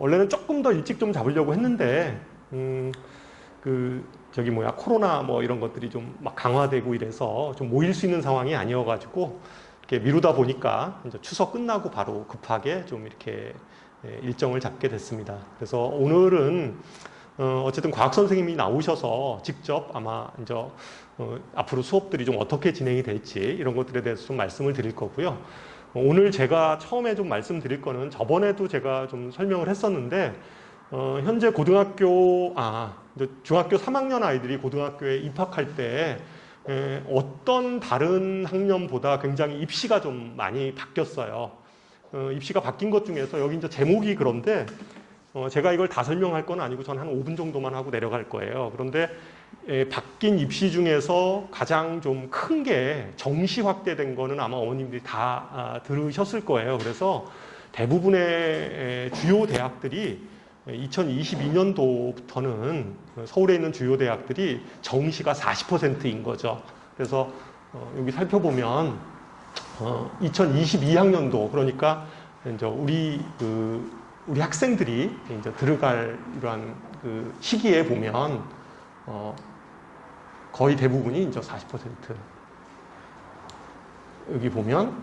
원래는 조금 더 일찍 좀 잡으려고 했는데, 코로나 뭐 이런 것들이 좀 막 강화되고 이래서 좀 모일 수 있는 상황이 아니어가지고, 이렇게 미루다 보니까 이제 추석 끝나고 바로 급하게 좀 이렇게 일정을 잡게 됐습니다. 그래서 오늘은 어쨌든 과학 선생님이 나오셔서 직접 아마 이제 앞으로 수업들이 좀 어떻게 진행이 될지 이런 것들에 대해서 좀 말씀을 드릴 거고요. 오늘 제가 처음에 좀 말씀드릴 거는 저번에도 제가 좀 설명을 했었는데 현재 이제 중학교 3학년 아이들이 고등학교에 입학할 때 어떤 다른 학년보다 굉장히 입시가 좀 많이 바뀌었어요. 입시가 바뀐 것 중에서 여기 이제 제목이 그런데 제가 이걸 다 설명할 건 아니고 전 한 5분 정도만 하고 내려갈 거예요. 그런데 바뀐 입시 중에서 가장 좀 큰 게 정시 확대된 거는 아마 어머님들이 다 들으셨을 거예요. 그래서 대부분의 주요 대학들이 2022년도부터는 서울에 있는 주요 대학들이 정시가 40%인 거죠. 그래서 여기 살펴보면 2022학년도 그러니까 이제 우리 학생들이 이제 들어갈 이러한 그 시기에 보면 거의 대부분이 이제 40%. 여기 보면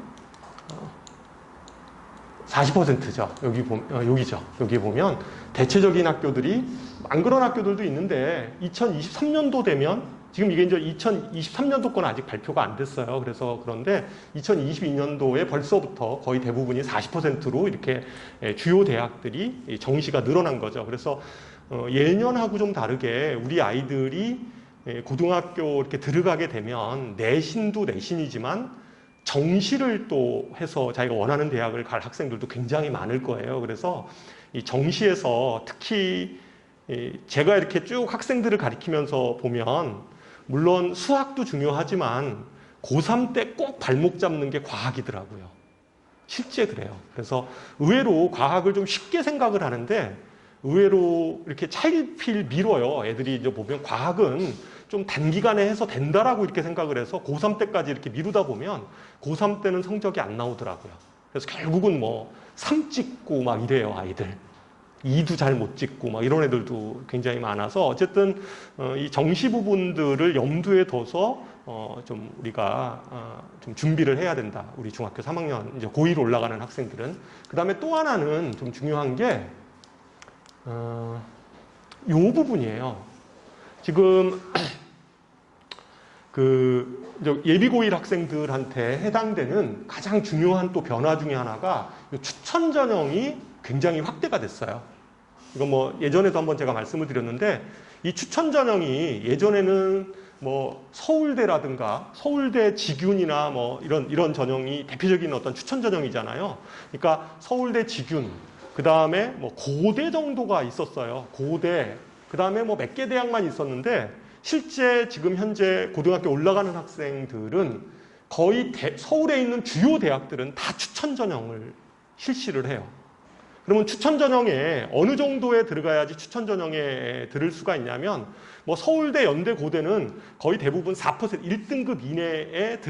40%죠. 여기죠. 여기 보면 대체적인 학교들이 안 그런 학교들도 있는데 2023년도 되면 지금 이게 이제 2023년도 건 아직 발표가 안 됐어요. 그래서 그런데 2022년도에 벌써부터 거의 대부분이 40%로 이렇게 주요 대학들이 정시가 늘어난 거죠. 그래서 예년하고 좀 다르게 우리 아이들이 고등학교 이렇게 들어가게 되면 내신도 내신이지만 정시를 또 해서 자기가 원하는 대학을 갈 학생들도 굉장히 많을 거예요. 그래서 이 정시에서 특히 제가 이렇게 쭉 학생들을 가리키면서 보면 물론 수학도 중요하지만 고3 때 꼭 발목 잡는 게 과학이더라고요. 실제 그래요. 그래서 의외로 과학을 좀 쉽게 생각을 하는데 의외로 이렇게 차일피일 미뤄요. 애들이 이제 보면 과학은 좀 단기간에 해서 된다라고 이렇게 생각을 해서 고3 때까지 이렇게 미루다 보면 고3 때는 성적이 안 나오더라고요. 그래서 결국은 뭐 3 찍고 막 이래요, 아이들. 2도 잘 못 찍고 막 이런 애들도 굉장히 많아서 어쨌든 이 정시 부분들을 염두에 둬서 좀 우리가 좀 준비를 해야 된다. 우리 중학교 3학년 이제 고1 올라가는 학생들은. 그다음에 또 하나는 좀 중요한 게 요 부분이에요. 지금 예비 고1 학생들한테 해당되는 가장 중요한 또 변화 중에 하나가 추천 전형이 굉장히 확대가 됐어요. 이건 뭐 예전에도 한번 제가 말씀을 드렸는데 이 추천 전형이 예전에는 뭐 서울대라든가 서울대 직윤이나 뭐 이런 전형이 대표적인 어떤 추천 전형이잖아요. 그러니까 서울대 직윤, 그 다음에 뭐 고대 정도가 있었어요. 고대, 그 다음에 뭐 몇 개 대학만 있었는데 실제 지금 현재 고등학교 올라가는 학생들은 거의 서울에 있는 주요 대학들은 다 추천 전형을 실시를 해요. 그러면 추천 전형에 어느 정도에 들어가야지 추천 전형에 들을 수가 있냐면 뭐 서울대, 연대, 고대는 거의 대부분 4% 1등급 이내에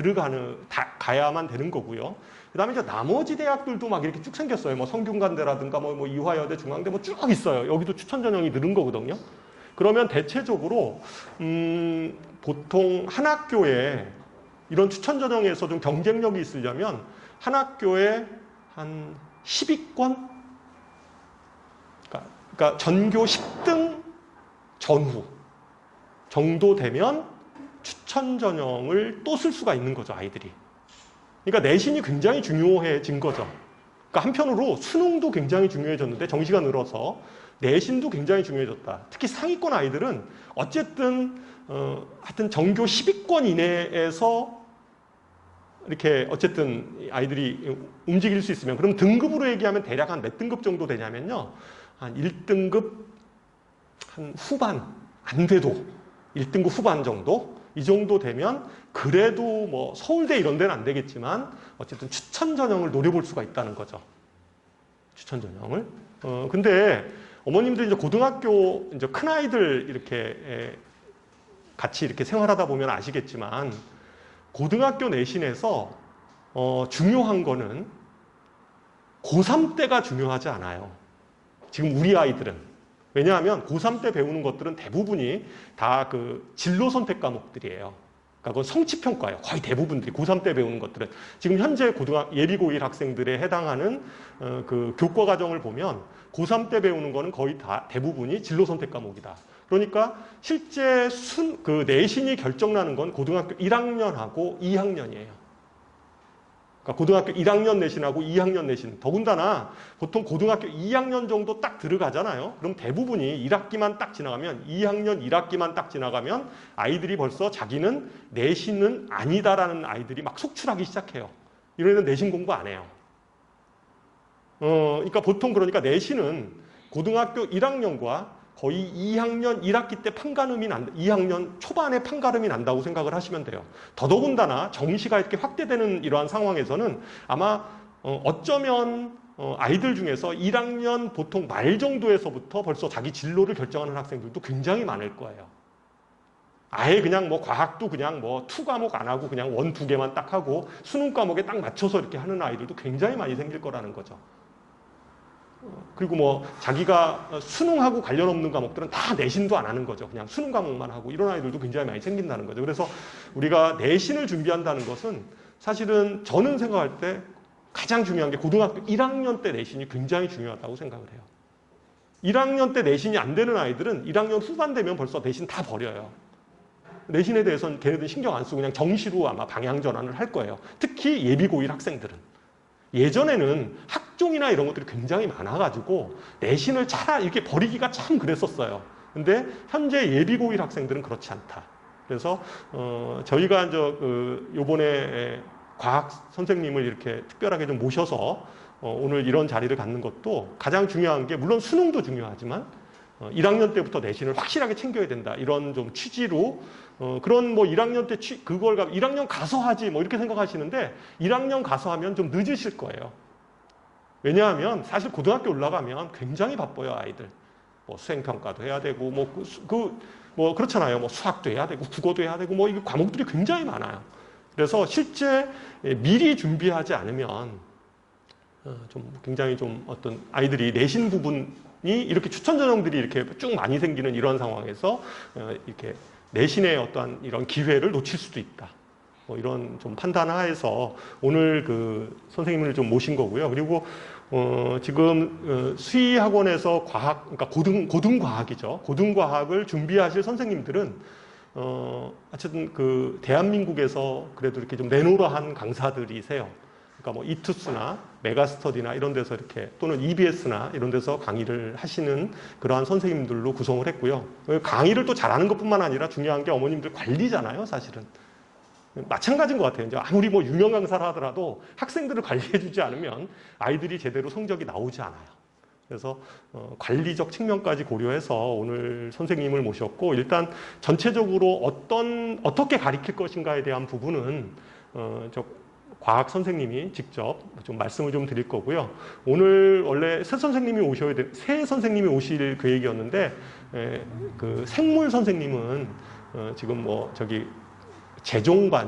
가야만 되는 거고요. 그 다음에 이제 나머지 대학들도 막 이렇게 쭉 생겼어요. 뭐 성균관대라든가 뭐 이화여대, 중앙대 뭐 쭉 있어요. 여기도 추천 전형이 늘은 거거든요. 그러면 대체적으로 보통 한 학교에 이런 추천 전형에서 좀 경쟁력이 있으려면 한 학교에 한 10위권? 그러니까 전교 10등 전후 정도 되면 추천 전형을 또 쓸 수가 있는 거죠, 아이들이. 그러니까 내신이 굉장히 중요해진 거죠. 그러니까 한편으로 수능도 굉장히 중요해졌는데 정시가 늘어서 내신도 굉장히 중요해졌다. 특히 상위권 아이들은 어쨌든 하여튼 전교 10위권 이내에서 이렇게 어쨌든 아이들이 움직일 수 있으면 그럼 등급으로 얘기하면 대략 한 몇 등급 정도 되냐면요. 한 1등급 한 후반 안 돼도 1등급 후반 정도 이 정도 되면 그래도 뭐 서울대 이런 데는 안 되겠지만 어쨌든 추천 전형을 노려볼 수가 있다는 거죠. 추천 전형을. 근데 어머님들 이제 고등학교 이제 큰 아이들 이렇게 같이 이렇게 생활하다 보면 아시겠지만 고등학교 내신에서 중요한 거는 고3 때가 중요하지 않아요. 지금 우리 아이들은. 왜냐하면 고3 때 배우는 것들은 대부분이 다 그 진로 선택 과목들이에요. 그러니까 그건 성취평가예요. 거의 대부분들이 고3 때 배우는 것들은. 지금 현재 예비 고1 학생들에 해당하는 그 교과 과정을 보면 고3 때 배우는 거는 거의 다 대부분이 진로 선택 과목이다. 그러니까 실제 그 내신이 결정나는 건 고등학교 1학년하고 2학년이에요. 그러니까 고등학교 1학년 내신하고 2학년 내신, 더군다나 보통 고등학교 2학년 정도 딱 들어가잖아요. 그럼 대부분이 1학기만 딱 지나가면, 2학년 1학기만 딱 지나가면 아이들이 벌써 자기는 내신은 아니다라는 아이들이 막 속출하기 시작해요. 이런 애는 내신 공부 안 해요. 그러니까 보통 그러니까 내신은 고등학교 1학년과 거의 2학년 1학기 때 판가름이 2학년 초반에 판가름이 난다고 생각을 하시면 돼요. 더더군다나 정시가 이렇게 확대되는 이러한 상황에서는 아마 어쩌면 아이들 중에서 1학년 보통 말 정도에서부터 벌써 자기 진로를 결정하는 학생들도 굉장히 많을 거예요. 아예 그냥 뭐 과학도 그냥 뭐 2과목 안 하고 그냥 1, 2개만 딱 하고 수능 과목에 딱 맞춰서 이렇게 하는 아이들도 굉장히 많이 생길 거라는 거죠. 그리고 뭐 자기가 수능하고 관련 없는 과목들은 다 내신도 안 하는 거죠. 그냥 수능 과목만 하고 이런 아이들도 굉장히 많이 생긴다는 거죠. 그래서 우리가 내신을 준비한다는 것은 사실은 저는 생각할 때 가장 중요한 게 고등학교 1학년 때 내신이 굉장히 중요하다고 생각을 해요. 1학년 때 내신이 안 되는 아이들은 1학년 후반 되면 벌써 내신 다 버려요. 내신에 대해서는 걔네들 신경 안 쓰고 그냥 정시로 아마 방향 전환을 할 거예요. 특히 예비 고1 학생들은. 예전에는 학종이나 이런 것들이 굉장히 많아가지고 내신을 이렇게 버리기가 참 그랬었어요. 근데 현재 예비 고1 학생들은 그렇지 않다. 그래서 저희가 요번에 과학 선생님을 이렇게 특별하게 좀 모셔서 오늘 이런 자리를 갖는 것도 가장 중요한 게, 물론 수능도 중요하지만 1학년 때부터 내신을 확실하게 챙겨야 된다. 이런 좀 취지로 그런 뭐 1학년 때 1학년 가서 하지 뭐 이렇게 생각하시는데 1학년 가서 하면 좀 늦으실 거예요. 왜냐하면 사실 고등학교 올라가면 굉장히 바빠요, 아이들. 뭐 수행평가도 해야 되고 뭐 그렇잖아요. 뭐 수학도 해야 되고 국어도 해야 되고 뭐 이 과목들이 굉장히 많아요. 그래서 실제 미리 준비하지 않으면 좀 굉장히 좀 어떤 아이들이 내신 부분이 이렇게 추천 전형들이 이렇게 쭉 많이 생기는 이런 상황에서 이렇게 내신의 어떠한 이런 기회를 놓칠 수도 있다. 뭐 이런 좀 판단하에서 오늘 그 선생님을 좀 모신 거고요. 그리고 지금 수의학원에서 과학, 그러니까 고등과학이죠. 고등과학을 준비하실 선생님들은 어쨌든 그 대한민국에서 그래도 이렇게 좀 내노라한 강사들이세요. 그러니까 뭐 이투스나 메가스터디나 이런 데서 이렇게, 또는 EBS나 이런 데서 강의를 하시는 그러한 선생님들로 구성을 했고요. 강의를 또 잘하는 것뿐만 아니라 중요한 게 어머님들 관리잖아요, 사실은. 마찬가지인 것 같아요. 이제 아무리 뭐 유명 강사를 하더라도 학생들을 관리해주지 않으면 아이들이 제대로 성적이 나오지 않아요. 그래서 관리적 측면까지 고려해서 오늘 선생님을 모셨고, 일단 전체적으로 어떻게 가르칠 것인가에 대한 부분은 과학 선생님이 직접 좀 말씀을 좀 드릴 거고요. 오늘 원래 새 선생님이 오실 계획이었는데, 그 생물 선생님은 지금 뭐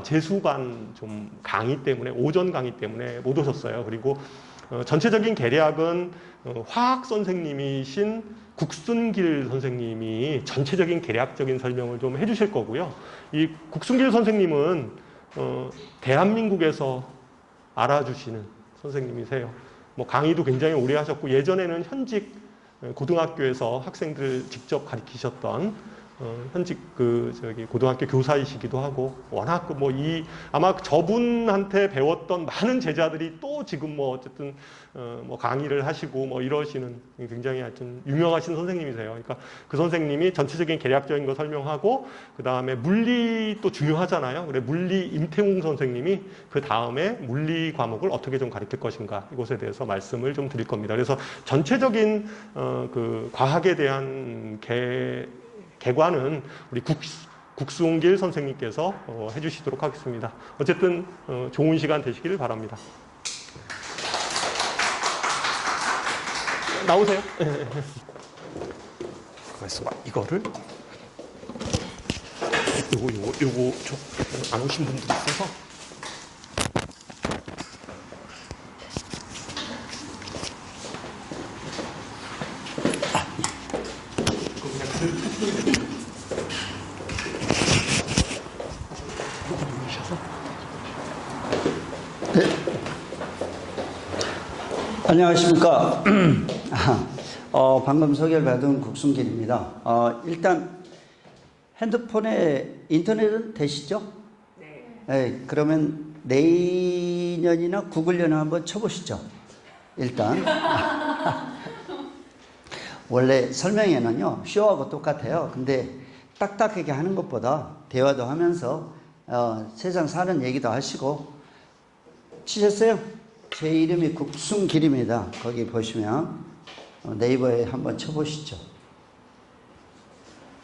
재수반 좀 강의 때문에, 오전 강의 때문에 못 오셨어요. 그리고 전체적인 계략은 화학 선생님이신 국순길 선생님이 전체적인 계략적인 설명을 좀 해주실 거고요. 이 국순길 선생님은 대한민국에서 알아주시는 선생님이세요. 뭐 강의도 굉장히 오래 하셨고, 예전에는 현직 고등학교에서 학생들 직접 가르치셨던 현직 고등학교 교사이시기도 하고, 워낙 아마 저분한테 배웠던 많은 제자들이 또 지금 뭐 어쨌든 뭐 강의를 하시고 뭐 이러시는 굉장히 하여튼 유명하신 선생님이세요. 그러니까 그 선생님이 전체적인 계략적인 거 설명하고, 그 다음에 물리 또 중요하잖아요. 그래 물리 임태웅 선생님이 그 다음에 물리 과목을 어떻게 좀 가르칠 것인가, 이것에 대해서 말씀을 좀 드릴 겁니다. 그래서 전체적인 그 과학에 대한 개관은 우리 국순길 선생님께서 해주시도록 하겠습니다. 어쨌든 좋은 시간 되시기를 바랍니다. 나오세요. 그래서 이거를 요거 안 오신 분들 있어서 네. 안녕하십니까. 방금 소개를 받은 국순길입니다. 일단 핸드폰에 인터넷은 되시죠? 네. 그러면 내년이나 구글년을 한번 쳐보시죠. 일단 원래 설명에는요 쇼하고 똑같아요. 근데 딱딱하게 하는 것보다 대화도 하면서 세상 사는 얘기도 하시고. 치셨어요? 제 이름이 국순길입니다. 거기 보시면 네이버에 한번 쳐보시죠.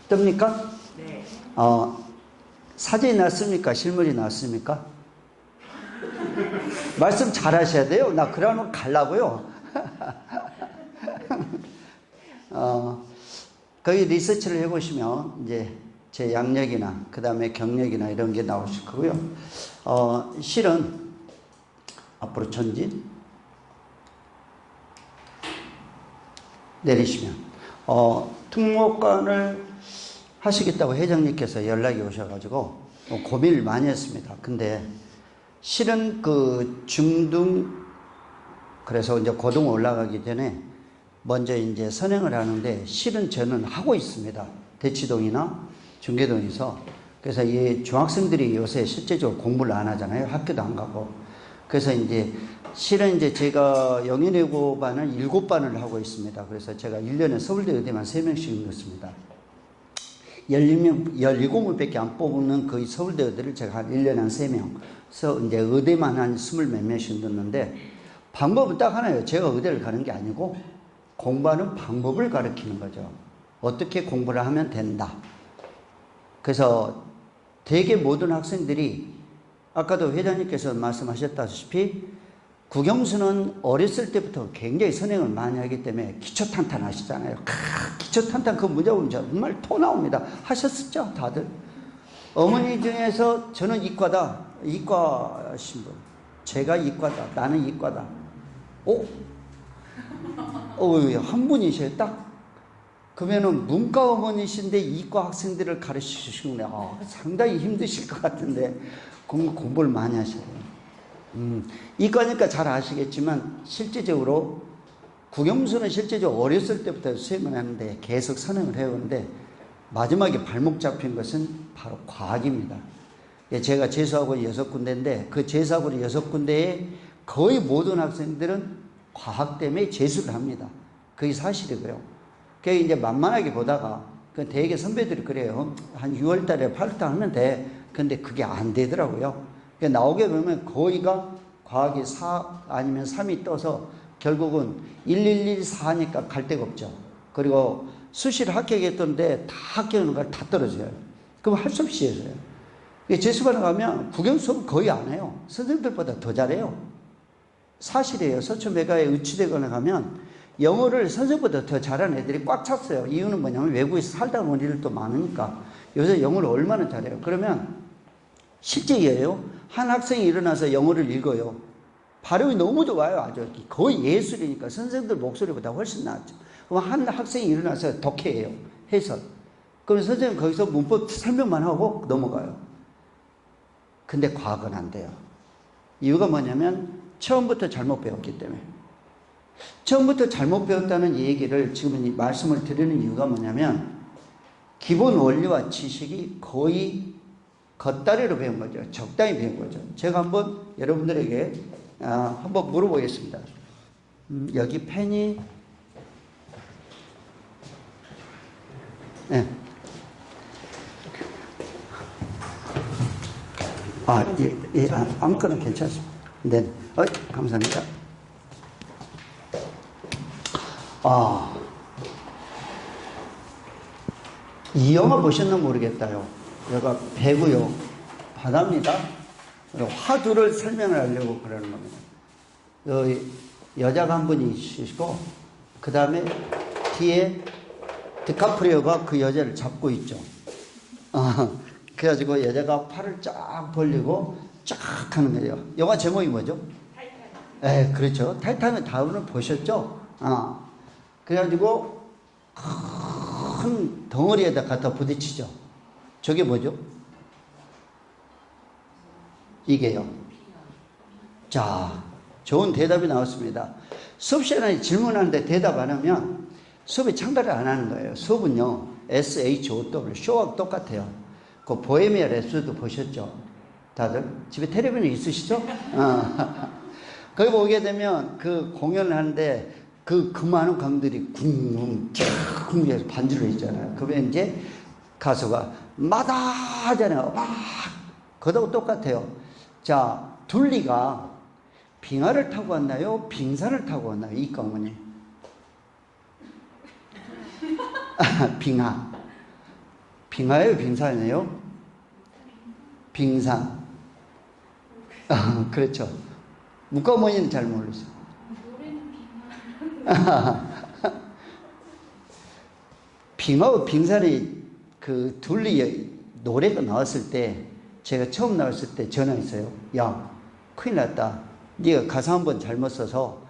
뜹니까? 네. 사진이 났습니까? 실물이 났습니까? 말씀 잘 하셔야 돼요. 나 그러면 가려고요. 거기 리서치를 해보시면 이제 제 양력이나 그 다음에 경력이나 이런 게 나오실 거고요. 실은 앞으로 전진 내리시면 특목관을 하시겠다고 회장님께서 연락이 오셔가지고 고민을 많이 했습니다. 근데 실은 그 중등 그래서 이제 고등 올라가기 전에 먼저 이제 선행을 하는데 실은 저는 하고 있습니다. 대치동이나 중계동에서. 그래서 이 중학생들이 요새 실제적으로 공부를 안 하잖아요. 학교도 안 가고. 그래서 이제 실은 이제 제가 영예외고반을 7반을 하고 있습니다. 그래서 제가 1년에 서울대 의대만 3명씩 넣습니다. 17명밖에 안 뽑는 그 서울대 의대를 제가 한 1년에 한 3명. 그래서 이제 의대만 한 20 몇 명씩 넣는데 방법은 딱 하나예요. 제가 의대를 가는 게 아니고 공부하는 방법을 가르치는 거죠. 어떻게 공부를 하면 된다. 그래서 되게 모든 학생들이 아까도 회장님께서 말씀하셨다시피 국영수는 어렸을 때부터 굉장히 선행을 많이 하기 때문에 기초탄탄하시잖아요. 기초탄탄 그 문제 보면 정말 토 나옵니다. 하셨었죠 다들? 어머니 중에서 저는 이과다. 이과 신분. 제가 이과다. 나는 이과다. 한 분이셔요 딱. 그러면은 문과 어머니신데 이과 학생들을 가르치시는데 상당히 힘드실 것 같은데 공부를 많이 하셔야 돼요. 이과니까 잘 아시겠지만 실제적으로 국영수는 실제적으로 어렸을 때부터 수행을 하는데 계속 선행을 해오는데 마지막에 발목 잡힌 것은 바로 과학입니다. 제가 재수학원 6군데인데 그 재수학원 6군데에 거의 모든 학생들은 과학 때문에 재수를 합니다. 그게 사실이고요. 그게 이제 만만하게 보다가 그 대개 선배들이 그래요. 한 6월 달에 8월 달 하면 돼. 근데 그게 안 되더라고요. 나오게 보면 거의가 과학이 4 아니면 3이 떠서 결국은 1114 하니까 갈 데가 없죠. 그리고 수시를 합격했던데 다 합격하는 걸 다 떨어져요. 그럼 할 수 없이 해서요. 재수반에 가면 국영 수업 거의 안 해요. 선생님들보다 더 잘해요. 사실이에요. 서초메가에 의치대관에 가면 영어를 선생님보다 더 잘하는 애들이 꽉 찼어요. 이유는 뭐냐면 외국에서 살다 온 애들도 많으니까. 요새 영어를 얼마나 잘해요. 그러면 실제예요. 한 학생이 일어나서 영어를 읽어요. 발음이 너무 좋아요. 아주 거의 예술이니까 선생님들 목소리보다 훨씬 낫죠. 그럼 한 학생이 일어나서 독해해요. 해설. 그럼 선생님 거기서 문법 설명만 하고 넘어가요. 근데 과학은 안 돼요. 이유가 뭐냐면 처음부터 잘못 배웠기 때문에. 처음부터 잘못 배웠다는 얘기를 지금 말씀을 드리는 이유가 뭐냐면 기본 원리와 지식이 거의 겉다리로 배운 거죠. 적당히 배운 거죠. 제가 한번 여러분들에게 한번 물어보겠습니다. 여기 펜이 네. 아무거나 괜찮습니다. 네. 감사합니다. 이 영화 보셨나 모르겠다요. 여기가 배고요. 바다입니다. 화두를 설명을 하려고 그러는 겁니다. 여자가 한 분이 있으시고, 그 다음에 뒤에 디카프리오가 그 여자를 잡고 있죠. 그래가지고 여자가 팔을 쫙 벌리고 쫙 하는 거예요. 영화 제목이 뭐죠? 타이탄. 그렇죠. 타이탄의 다음을 보셨죠? 그래가지고 큰 덩어리에다 갖다 부딪히죠. 저게 뭐죠? 이게요. 자, 좋은 대답이 나왔습니다. 수업 시간에 질문하는데 대답 안 하면 수업에 참가를 안 하는 거예요. 수업은요, SHOW, 쇼하고 똑같아요. 그 보헤미아 랩소디도 보셨죠? 다들? 집에 텔레비전 있으시죠? 거기 보게 되면 그 공연을 하는데 그 많은 관객들이 쿵쿵 쿵쿵 반주를 있잖아요. 그러면 이제 가수가 마다하잖아요. 막 그거하고 똑같아요. 자, 둘리가 빙하를 타고 왔나요? 빙산을 타고 왔나요? 이과 어머니. 빙하. 빙하예요? 빙산이에요? 빙산. 그렇죠. 문과 어머니는 잘 모르죠. 빙하와 빙산이 그 둘리 노래가 나왔을 때 제가 처음 나왔을 때 전화했어요. 야, 큰일 났다. 네가 가사 한 번 잘못 써서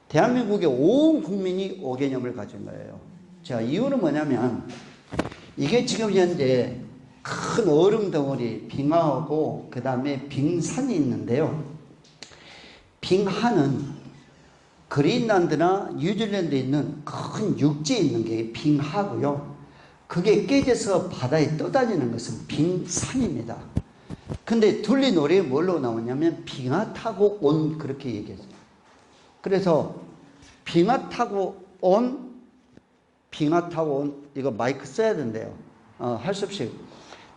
대한민국의 온 국민이 오개념을 가진 거예요. 자, 이유는 뭐냐면 이게 지금 현재 큰 얼음 덩어리 빙하하고 그 다음에 빙산이 있는데요. 빙하는 그린란드나 뉴질랜드에 있는 큰 육지에 있는 게 빙하고요. 그게 깨져서 바다에 떠다니는 것은 빙산입니다. 근데 둘리 노래에 뭘로 나오냐면 빙하 타고 온 그렇게 얘기했어요. 그래서 빙하 타고 온 이거 마이크 써야 된대요. 할 수 없이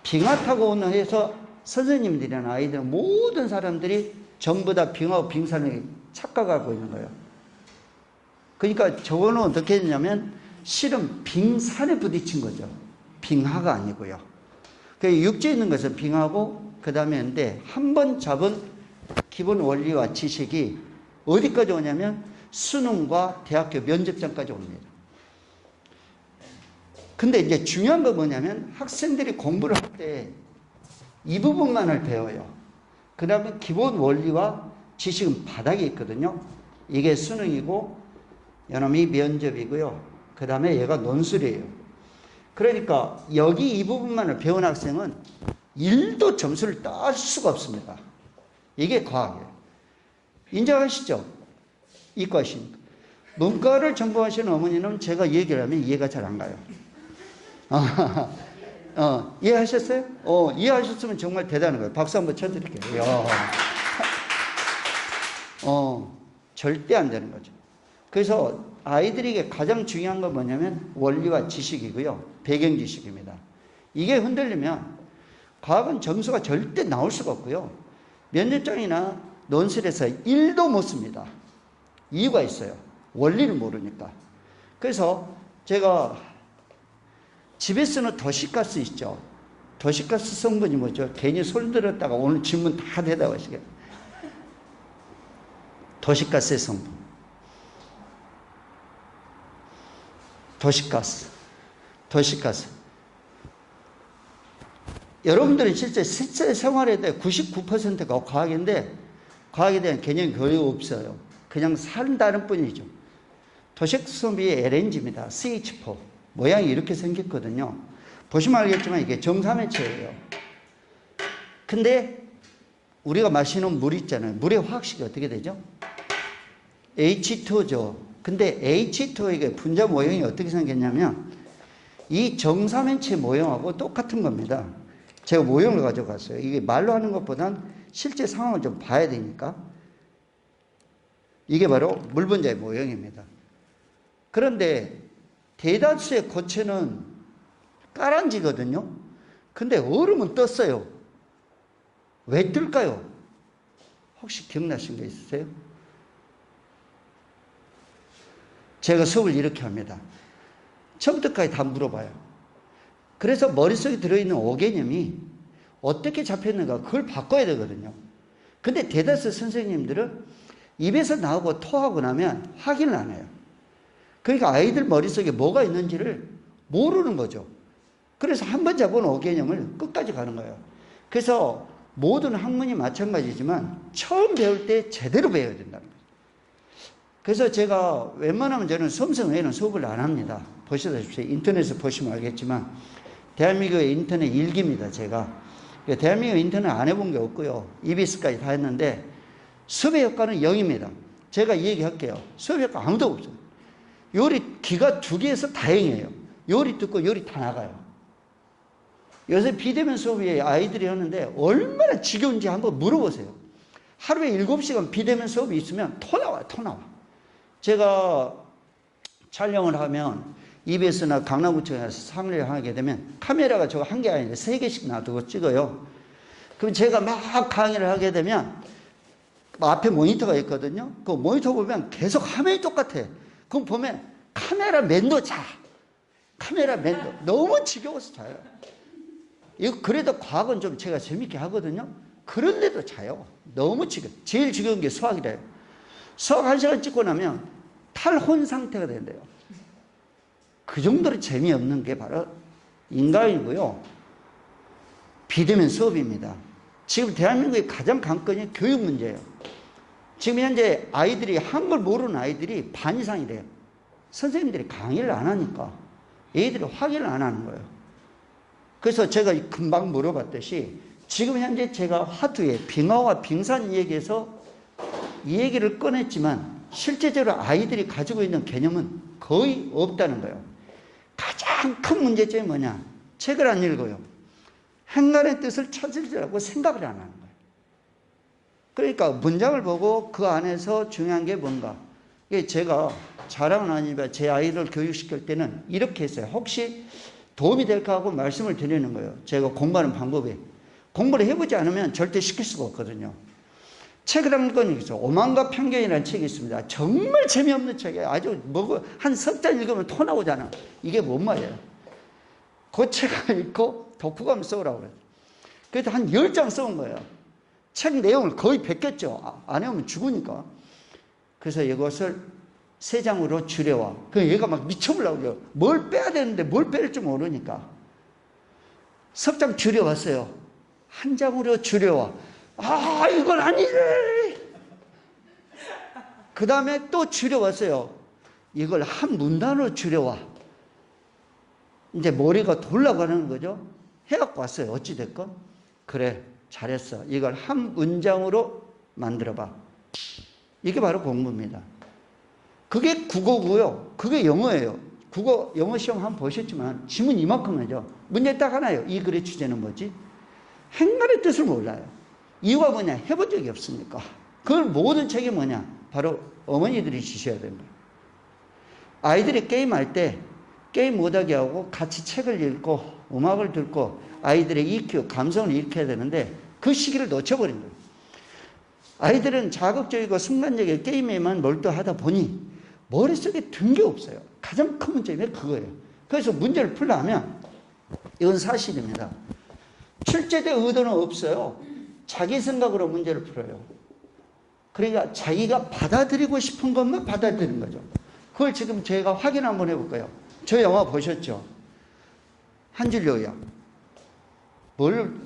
빙하 타고 온 해서 선생님들이나 아이들 모든 사람들이 전부 다 빙하와 빙산을 착각하고 있는 거예요. 그러니까 저거는 어떻게 했냐면 실은 빙산에 부딪힌 거죠. 빙하가 아니고요. 그 육지에 있는 것은 빙하고 그 다음에 있는데 한 번 잡은 기본 원리와 지식이 어디까지 오냐면 수능과 대학교 면접장까지 옵니다. 근데 이제 중요한 건 뭐냐면 학생들이 공부를 할 때 이 부분만을 배워요. 그 다음에 기본 원리와 지식은 바닥에 있거든요. 이게 수능이고 요놈이 면접이고요. 그 다음에 얘가 논술이에요. 그러니까 여기 이 부분만을 배운 학생은 1도 점수를 딸 수가 없습니다. 이게 과학이에요. 인정하시죠? 이과신. 문과를 전공하시는 어머니는 제가 얘기를 하면 이해가 잘 안 가요. 이해하셨어요? 이해하셨으면 정말 대단한 거예요. 박수 한번 쳐드릴게요. 절대 안 되는 거죠. 그래서 아이들에게 가장 중요한 건 뭐냐면 원리와 지식이고요. 배경 지식입니다. 이게 흔들리면 과학은 점수가 절대 나올 수가 없고요. 면접장이나 논술에서 1도 못 씁니다. 이유가 있어요. 원리를 모르니까. 그래서 제가 집에 쓰는 도시가스 있죠. 도시가스 성분이 뭐죠? 괜히 손 들었다가 오늘 질문 다 대답하시게. 도시가스의 성분. 도시가스. 여러분들은 실제 생활에 대해 99%가 과학인데 과학에 대한 개념이 거의 없어요. 그냥 산다는 뿐이죠. 도시가스 성분이 LNG입니다. CH4. 모양이 이렇게 생겼거든요. 보시면 알겠지만 이게 정사면체예요. 근데 우리가 마시는 물 있잖아요. 물의 화학식이 어떻게 되죠? H2죠. 근데 H2에게 분자 모형이 어떻게 생겼냐면 이 정사면체 모형하고 똑같은 겁니다. 제가 모형을 가져갔어요. 이게 말로 하는 것보단 실제 상황을 좀 봐야 되니까. 이게 바로 물 분자의 모형입니다. 그런데 대다수의 고체는 까란지거든요. 근데 얼음은 떴어요. 왜 뜰까요? 혹시 기억나신 거 있으세요? 제가 수업을 이렇게 합니다. 처음부터까지 다 물어봐요. 그래서 머릿속에 들어있는 5개념이 어떻게 잡혔는가 그걸 바꿔야 되거든요. 근데 대다수 선생님들은 입에서 나오고 토하고 나면 확인을 안 해요. 그러니까 아이들 머릿속에 뭐가 있는지를 모르는 거죠. 그래서 한 번 잡은 5개념을 끝까지 가는 거예요. 그래서 모든 학문이 마찬가지지만 처음 배울 때 제대로 배워야 된다는 거예요. 그래서 제가 웬만하면 저는 수험생 외에는 수업을 안 합니다. 보시다시피 인터넷에서 보시면 알겠지만 대한민국의 인터넷 일기입니다. 제가 대한민국 인터넷 안 해본 게 없고요. EBS까지 다 했는데 섭외 효과는 0입니다. 제가 이 얘기할게요. 섭외 효과 아무도 없어요. 요리 기가 2개에서 다행이에요. 요리 듣고 요리 다 나가요. 요새 비대면 수업이 아이들이 하는데 얼마나 지겨운지 한번 물어보세요. 하루에 7시간 비대면 수업이 있으면 토 나와요. 토 나와. 제가 촬영을 하면 EBS나 강남구청에서 상례를 하게 되면 카메라가 저거 한 개 아니라 3개씩 놔두고 찍어요. 그럼 제가 막 강의를 하게 되면 앞에 모니터가 있거든요. 그 모니터 보면 계속 화면이 똑같아. 그럼 보면 카메라맨도 자. 카메라맨도 너무 지겨워서 자요. 이거 그래도 과학은 좀 제가 재밌게 하거든요. 그런데도 자요. 너무 지겨워. 제일 지겨운 게 수학이래요. 수학 1시간 찍고 나면 탈혼 상태가 된대요. 그 정도로 재미없는 게 바로 인간이고요. 비대면 수업입니다. 지금 대한민국의 가장 관건이 교육 문제예요. 지금 현재 아이들이 한글 모르는 아이들이 반 이상이래요. 선생님들이 강의를 안 하니까 애들이 확인을 안 하는 거예요. 그래서 제가 금방 물어봤듯이 지금 현재 제가 화두에 빙하와 빙산 얘기에서 이 얘기를 꺼냈지만 실제적으로 아이들이 가지고 있는 개념은 거의 없다는 거예요. 가장 큰 문제점이 뭐냐? 책을 안 읽어요. 행간의 뜻을 찾으려고 생각을 안 하는 거예요. 그러니까 문장을 보고 그 안에서 중요한 게 뭔가. 이게 제가 자랑은 아니지만 제 아이를 교육시킬 때는 이렇게 했어요. 혹시 도움이 될까 하고 말씀을 드리는 거예요. 제가 공부하는 방법이. 공부를 해보지 않으면 절대 시킬 수가 없거든요. 책을 한 권 있죠. 오만과 편견이라는 책이 있습니다. 정말 재미없는 책이에요. 아주 한 석 장 읽으면 토 나오잖아. 이게 뭔 말이에요. 그 책을 읽고 독후감 써오라고 그래요. 그래서 한 10장 써온 거예요. 책 내용을 거의 베꼈죠. 안 해오면 죽으니까. 그래서 이것을 3장으로 줄여와. 그 얘가 막 미쳐보려고 그래요. 뭘 빼야 되는데 뭘 뺄 줄 모르니까. 석 장 줄여왔어요. 1장으로 줄여와. 아, 이건 아니래. 그 다음에 또 줄여왔어요. 이걸 한 문단으로 줄여와. 이제 머리가 돌아가는 거죠. 해갖고 왔어요. 어찌됐건. 그래, 잘했어. 이걸 한 문장으로 만들어봐. 이게 바로 공부입니다. 그게 국어고요. 그게 영어예요. 국어, 영어 시험 한번 보셨지만 지문 이만큼 하죠. 문제 딱 하나예요. 이 글의 주제는 뭐지? 행간의 뜻을 몰라요. 이유가 뭐냐? 해본 적이 없으니까. 그걸 모든 책이 뭐냐? 바로 어머니들이 주셔야 됩니다. 아이들이 게임할 때 게임 못하게 하고 같이 책을 읽고 음악을 듣고 아이들의 EQ, 감성을 일으켜야 되는데 그 시기를 놓쳐버린 거예요. 아이들은 자극적이고 순간적인 게임에만 몰두하다 보니 머릿속에 든 게 없어요. 가장 큰 문제는 그거예요. 그래서 문제를 풀려면 이건 사실입니다. 출제된 의도는 없어요. 자기 생각으로 문제를 풀어요. 그러니까 자기가 받아들이고 싶은 것만 받아들이는 거죠. 그걸 지금 제가 확인 한번 해볼까요? 저 영화 보셨죠? 한 줄 요약.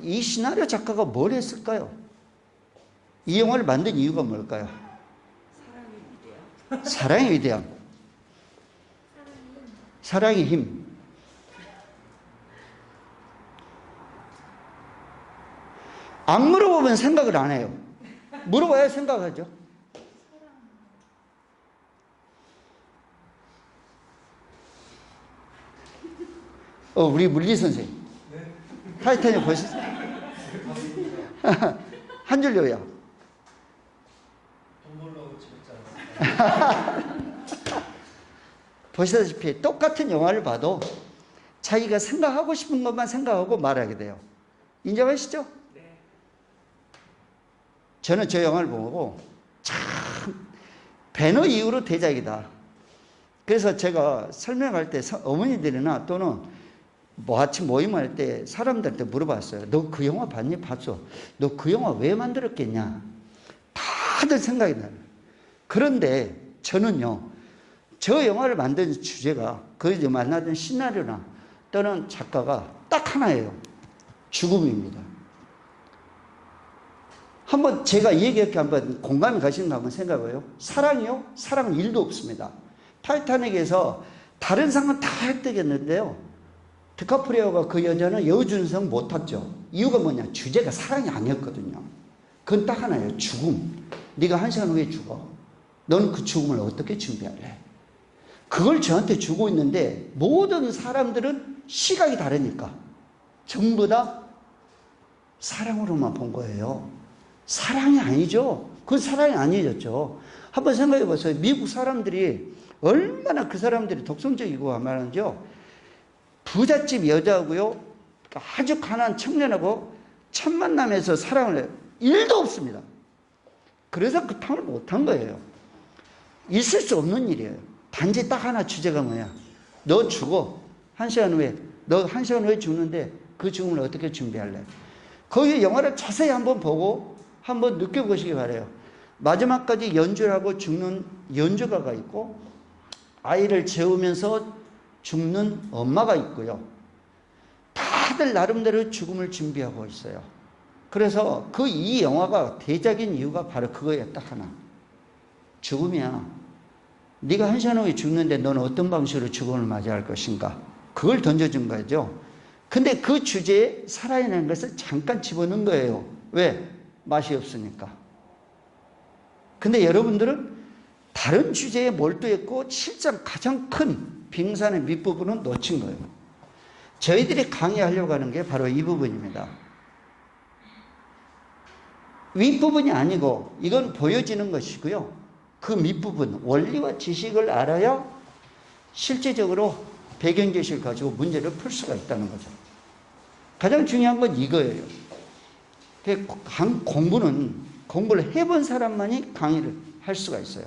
이 시나리오 작가가 뭘 했을까요? 이 영화를 만든 이유가 뭘까요? 사랑의 위대함. 사랑의 힘. 안 물어보면 생각을 안 해요. 물어봐야 생각하죠. 우리 물리 선생님. 네. 타이타닉 보셨어요? 한 줄 요약. 동물로 찍었잖아요. 보시다시피 똑같은 영화를 봐도 자기가 생각하고 싶은 것만 생각하고 말하게 돼요. 인정하시죠? 네. 저는 저 영화를 보고 참 배너 이후로 대작이다. 그래서 제가 설명할 때 어머니들이나 또는 같이 모임할 때 사람들한테 물어봤어요. 너 그 영화 봤니? 봤어. 너 그 영화 왜 만들었겠냐? 다들 생각이 나요. 그런데 저는요, 저 영화를 만든 주제가 그 만나던 시나리오나 또는 작가가 딱 하나예요. 죽음입니다. 한번 제가 이 얘기할게 한번 공감이 가시는 거 한번 생각해요. 사랑이요? 사랑은 1도 없습니다. 타이타닉에서 다른 상은 다 획득했는데요. 디카프리오가 그 여자는 여우준성 못 탔죠. 이유가 뭐냐? 주제가 사랑이 아니었거든요. 그건 딱 하나예요. 죽음. 네가 1시간 후에 죽어. 너는 그 죽음을 어떻게 준비할래? 그걸 저한테 주고 있는데 모든 사람들은 시각이 다르니까 전부 다 사랑으로만 본 거예요. 사랑이 아니죠. 그건 사랑이 아니었죠. 한번 생각해 보세요. 미국 사람들이 얼마나 그 사람들이 독성적이고 말하죠. 부잣집 여자하고요, 아주 가난한 청년하고 첫 만남에서 사랑을 해요. 1도 없습니다. 그래서 그 탕을 못한 거예요. 있을 수 없는 일이에요. 단지 딱 하나 주제가 뭐냐? 너 죽어. 1시간 후에. 너 1시간 후에 죽는데 그 죽음을 어떻게 준비할래? 거기 영화를 자세히 한번 보고 한번 느껴보시기 바래요. 마지막까지 연주를 하고 죽는 연주가가 있고 아이를 재우면서 죽는 엄마가 있고요. 다들 나름대로 죽음을 준비하고 있어요. 그래서 그 이 영화가 대작인 이유가 바로 그거예요. 딱 하나. 죽음이야. 네가 1시간 후에 죽는데 너는 어떤 방식으로 죽음을 맞이할 것인가? 그걸 던져준 거죠. 근데 그 주제에 살아있는 것을 잠깐 집어넣은 거예요. 왜? 맛이 없으니까. 근데 여러분들은 다른 주제에 몰두했고 실제 가장 큰 빙산의 밑부분은 놓친 거예요. 저희들이 강의하려고 하는 게 바로 이 부분입니다. 윗부분이 아니고 이건 보여지는 것이고요. 그 밑부분, 원리와 지식을 알아야 실제적으로 배경지식을 가지고 문제를 풀 수가 있다는 거죠. 가장 중요한 건 이거예요. 공부를 해본 사람만이 강의를 할 수가 있어요.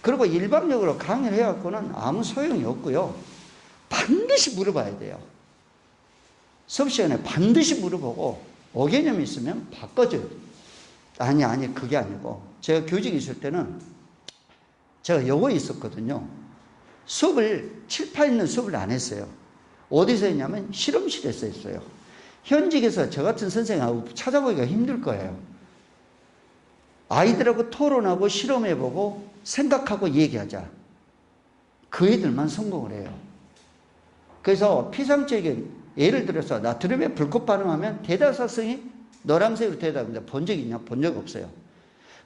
그리고 일방적으로 강의를 해갖고는 아무 소용이 없고요. 반드시 물어봐야 돼요. 수업 시간에 반드시 물어보고 어개념이 있으면 바꿔줘야 돼요. 아니 그게 아니고 제가 교직에 있을 때는 제가 요거 있었거든요. 수업을 7파 있는 수업을 안 했어요. 어디서 했냐면 실험실에서 했어요. 현직에서 저 같은 선생님하고 찾아보기가 힘들 거예요. 아이들하고 토론하고 실험해보고 생각하고 얘기하자. 그 애들만 성공을 해요. 그래서 피상적인 예를 들어서 나트륨에 불꽃 반응하면 대다수학생이 노란색으로 대답합니다. 본 적 있냐? 본 적 없어요.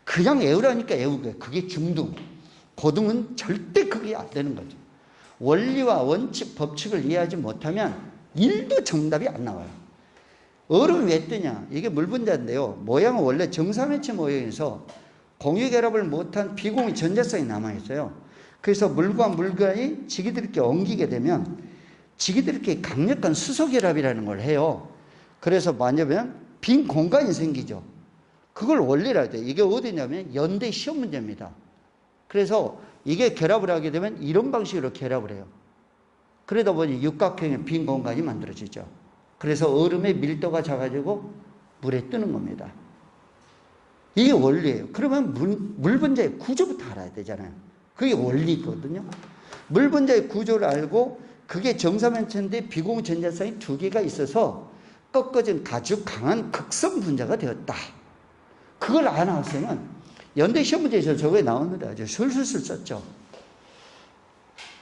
그냥 애우라니까 애우게. 그게 중등. 고등은 절대 그게 안 되는 거죠. 원리와 원칙, 법칙을 이해하지 못하면 1도 정답이 안 나와요. 얼음이 왜 뜨냐? 이게 물 분자인데요. 모양은 원래 정사면체 모양에서 공유결합을 못한 비공유 전자성이 남아있어요. 그래서 물과 물간이 지기들끼리 엉기게 되면 지기들끼리 강력한 수소결합이라는 걸 해요. 그래서 뭐냐면 빈 공간이 생기죠. 그걸 원리라 돼요. 이게 어디냐면 연대 시험 문제입니다. 그래서 이게 결합을 하게 되면 이런 방식으로 결합을 해요. 그러다 보니 육각형의 빈 공간이 만들어지죠. 그래서 얼음의 밀도가 작아지고 물에 뜨는 겁니다. 이게 원리예요. 그러면 물 분자의 구조부터 알아야 되잖아요. 그게 원리거든요. 물 분자의 구조를 알고 그게 정사면체인데 비공유 전자성이 2개가 있어서 꺾어진 아주 강한 극성 분자가 되었다. 그걸 아는 학생은 연대 시험 문제에서 저거에 나왔는데 아주 술술술 썼죠.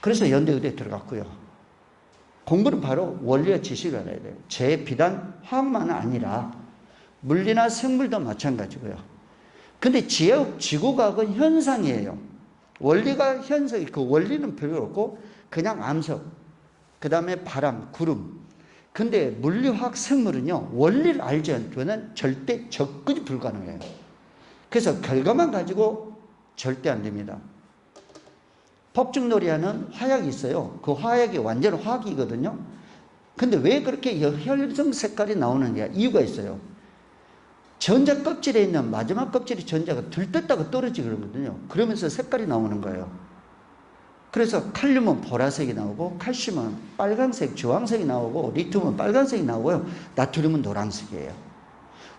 그래서 연대 의대에 들어갔고요. 공부는 바로 원리와 지식을 알아야 돼요. 비단 화학만은 아니라 물리나 생물도 마찬가지고요. 근데 지구과학은 현상이에요. 원리가 현상이, 그 원리는 별로 없고 그냥 암석, 그 다음에 바람, 구름. 근데 물리화학 생물은요, 원리를 알지 않고는 절대 접근이 불가능해요. 그래서 결과만 가지고 절대 안 됩니다. 폭죽놀이하는 화약이 있어요. 그 화약이 완전 화학이거든요. 근데 왜 그렇게 혈성 색깔이 나오느냐? 이유가 있어요. 전자 껍질에 있는 마지막 껍질의 전자가 들떴다가 떨어지거든요. 그러면서 색깔이 나오는 거예요. 그래서 칼륨은 보라색이 나오고 칼슘은 빨간색, 주황색이 나오고 리튬은 빨간색이 나오고요. 나트륨은 노란색이에요.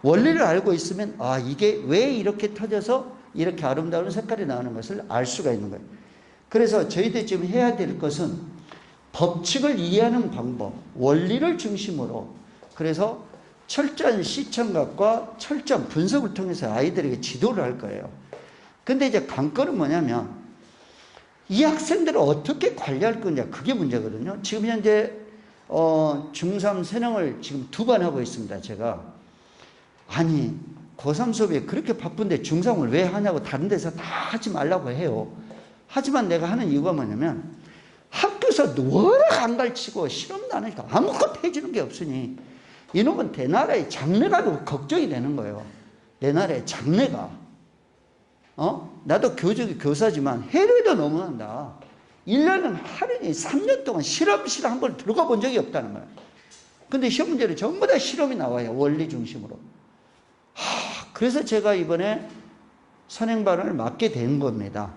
원리를 알고 있으면 이게 왜 이렇게 터져서 이렇게 아름다운 색깔이 나오는 것을 알 수가 있는 거예요. 그래서 저희들이 지금 해야 될 것은 법칙을 이해하는 방법, 원리를 중심으로, 그래서 철저한 시청각과 철저한 분석을 통해서 아이들에게 지도를 할 거예요. 근데 이제 관건은 뭐냐면 이 학생들을 어떻게 관리할 거냐, 그게 문제거든요. 지금 현재 중3 선행을 지금 2번 하고 있습니다, 제가. 아니, 고3 수업에 그렇게 바쁜데 중3을 왜 하냐고 다른 데서 다 하지 말라고 해요. 하지만 내가 하는 이유가 뭐냐면, 학교에서 워낙 안 가르치고 실험도 안 하니까 아무것도 해주는 게 없으니 이놈은 내 나라의 장래가 걱정이 되는 거예요. 내 나라의 장래가. 나도 교사지만 해외도 너무한다. 1년은 하루니 3년 동안 실험실 한 번 들어가 본 적이 없다는 거예요. 근데 시험 문제는 전부 다 실험이 나와요. 원리 중심으로. 그래서 제가 이번에 선행반을 맡게 된 겁니다.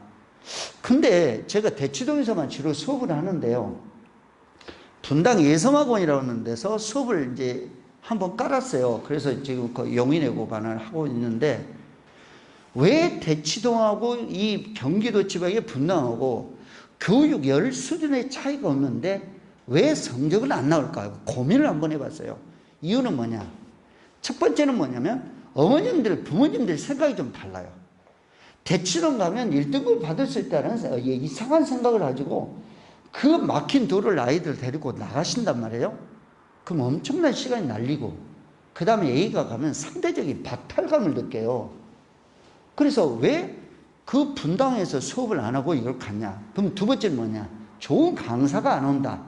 근데 제가 대치동에서만 주로 수업을 하는데요. 분당 예성학원이라는 데서 수업을 이제 한번 깔았어요. 그래서 지금 그 용인외고반을 하고 있는데, 왜 대치동하고 이 경기도 지방의 분당하고 교육열 수준의 차이가 없는데 왜 성적은 안 나올까요? 고민을 한번 해봤어요. 이유는 뭐냐? 첫 번째는 뭐냐면 어머님들, 부모님들 생각이 좀 달라요. 대치동 가면 1등급 받을 수 있다는 이상한 생각을 가지고 그 막힌 도로를 아이들 데리고 나가신단 말이에요. 그럼 엄청난 시간이 날리고, 그 다음에 A가 가면 상대적인 박탈감을 느껴요. 그래서 왜 그 분당에서 수업을 안 하고 이걸 갔냐? 그럼 두 번째는 뭐냐? 좋은 강사가 안 온다.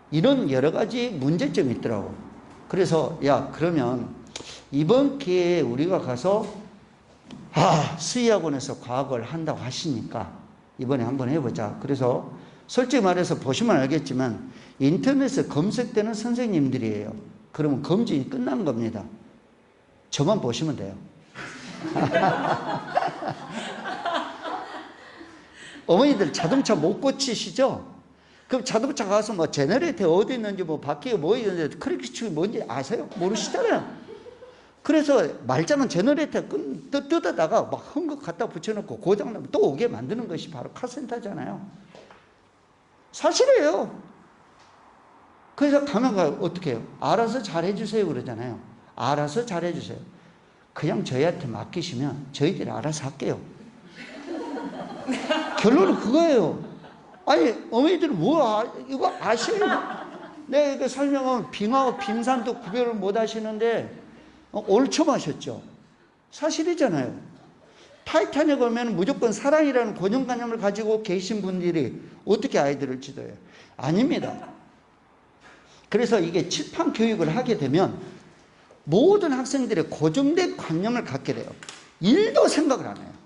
이런 여러 가지 문제점이 있더라고. 그래서 야, 그러면 이번 기회에 우리가 가서 수의학원에서 과학을 한다고 하시니까 이번에 한번 해보자. 그래서 솔직히 말해서 보시면 알겠지만 인터넷에 검색되는 선생님들이에요. 그러면 검진이 끝난 겁니다. 저만 보시면 돼요. 어머니들 자동차 못 고치시죠? 그럼 자동차 가서 뭐 제너레이터 어디 있는지 뭐 바퀴가 뭐 있는지 크리키축이 뭔지 아세요? 모르시잖아요. 그래서 말짱은 제너레이터 뜯어다가 막 헝겊 갖다 붙여놓고 고장나면 또 오게 만드는 것이 바로 카센터잖아요. 사실이에요. 그래서 가면 어떻게 해요? 알아서 잘해주세요 그러잖아요. 알아서 잘해주세요. 그냥 저희한테 맡기시면 저희들이 알아서 할게요. 결론은 그거예요. 아니, 어머니들은 이거 아시나요? 내가 이거 설명하면 빙하와 빙산도 구별을 못 하시는데 옳죠 마셨죠? 사실이잖아요. 타이타닉 오면 무조건 사랑이라는 고정관념을 가지고 계신 분들이 어떻게 아이들을 지도해요? 아닙니다. 그래서 이게 칠판 교육을 하게 되면 모든 학생들의 고정된 관념을 갖게 돼요. 일도 생각을 안 해요.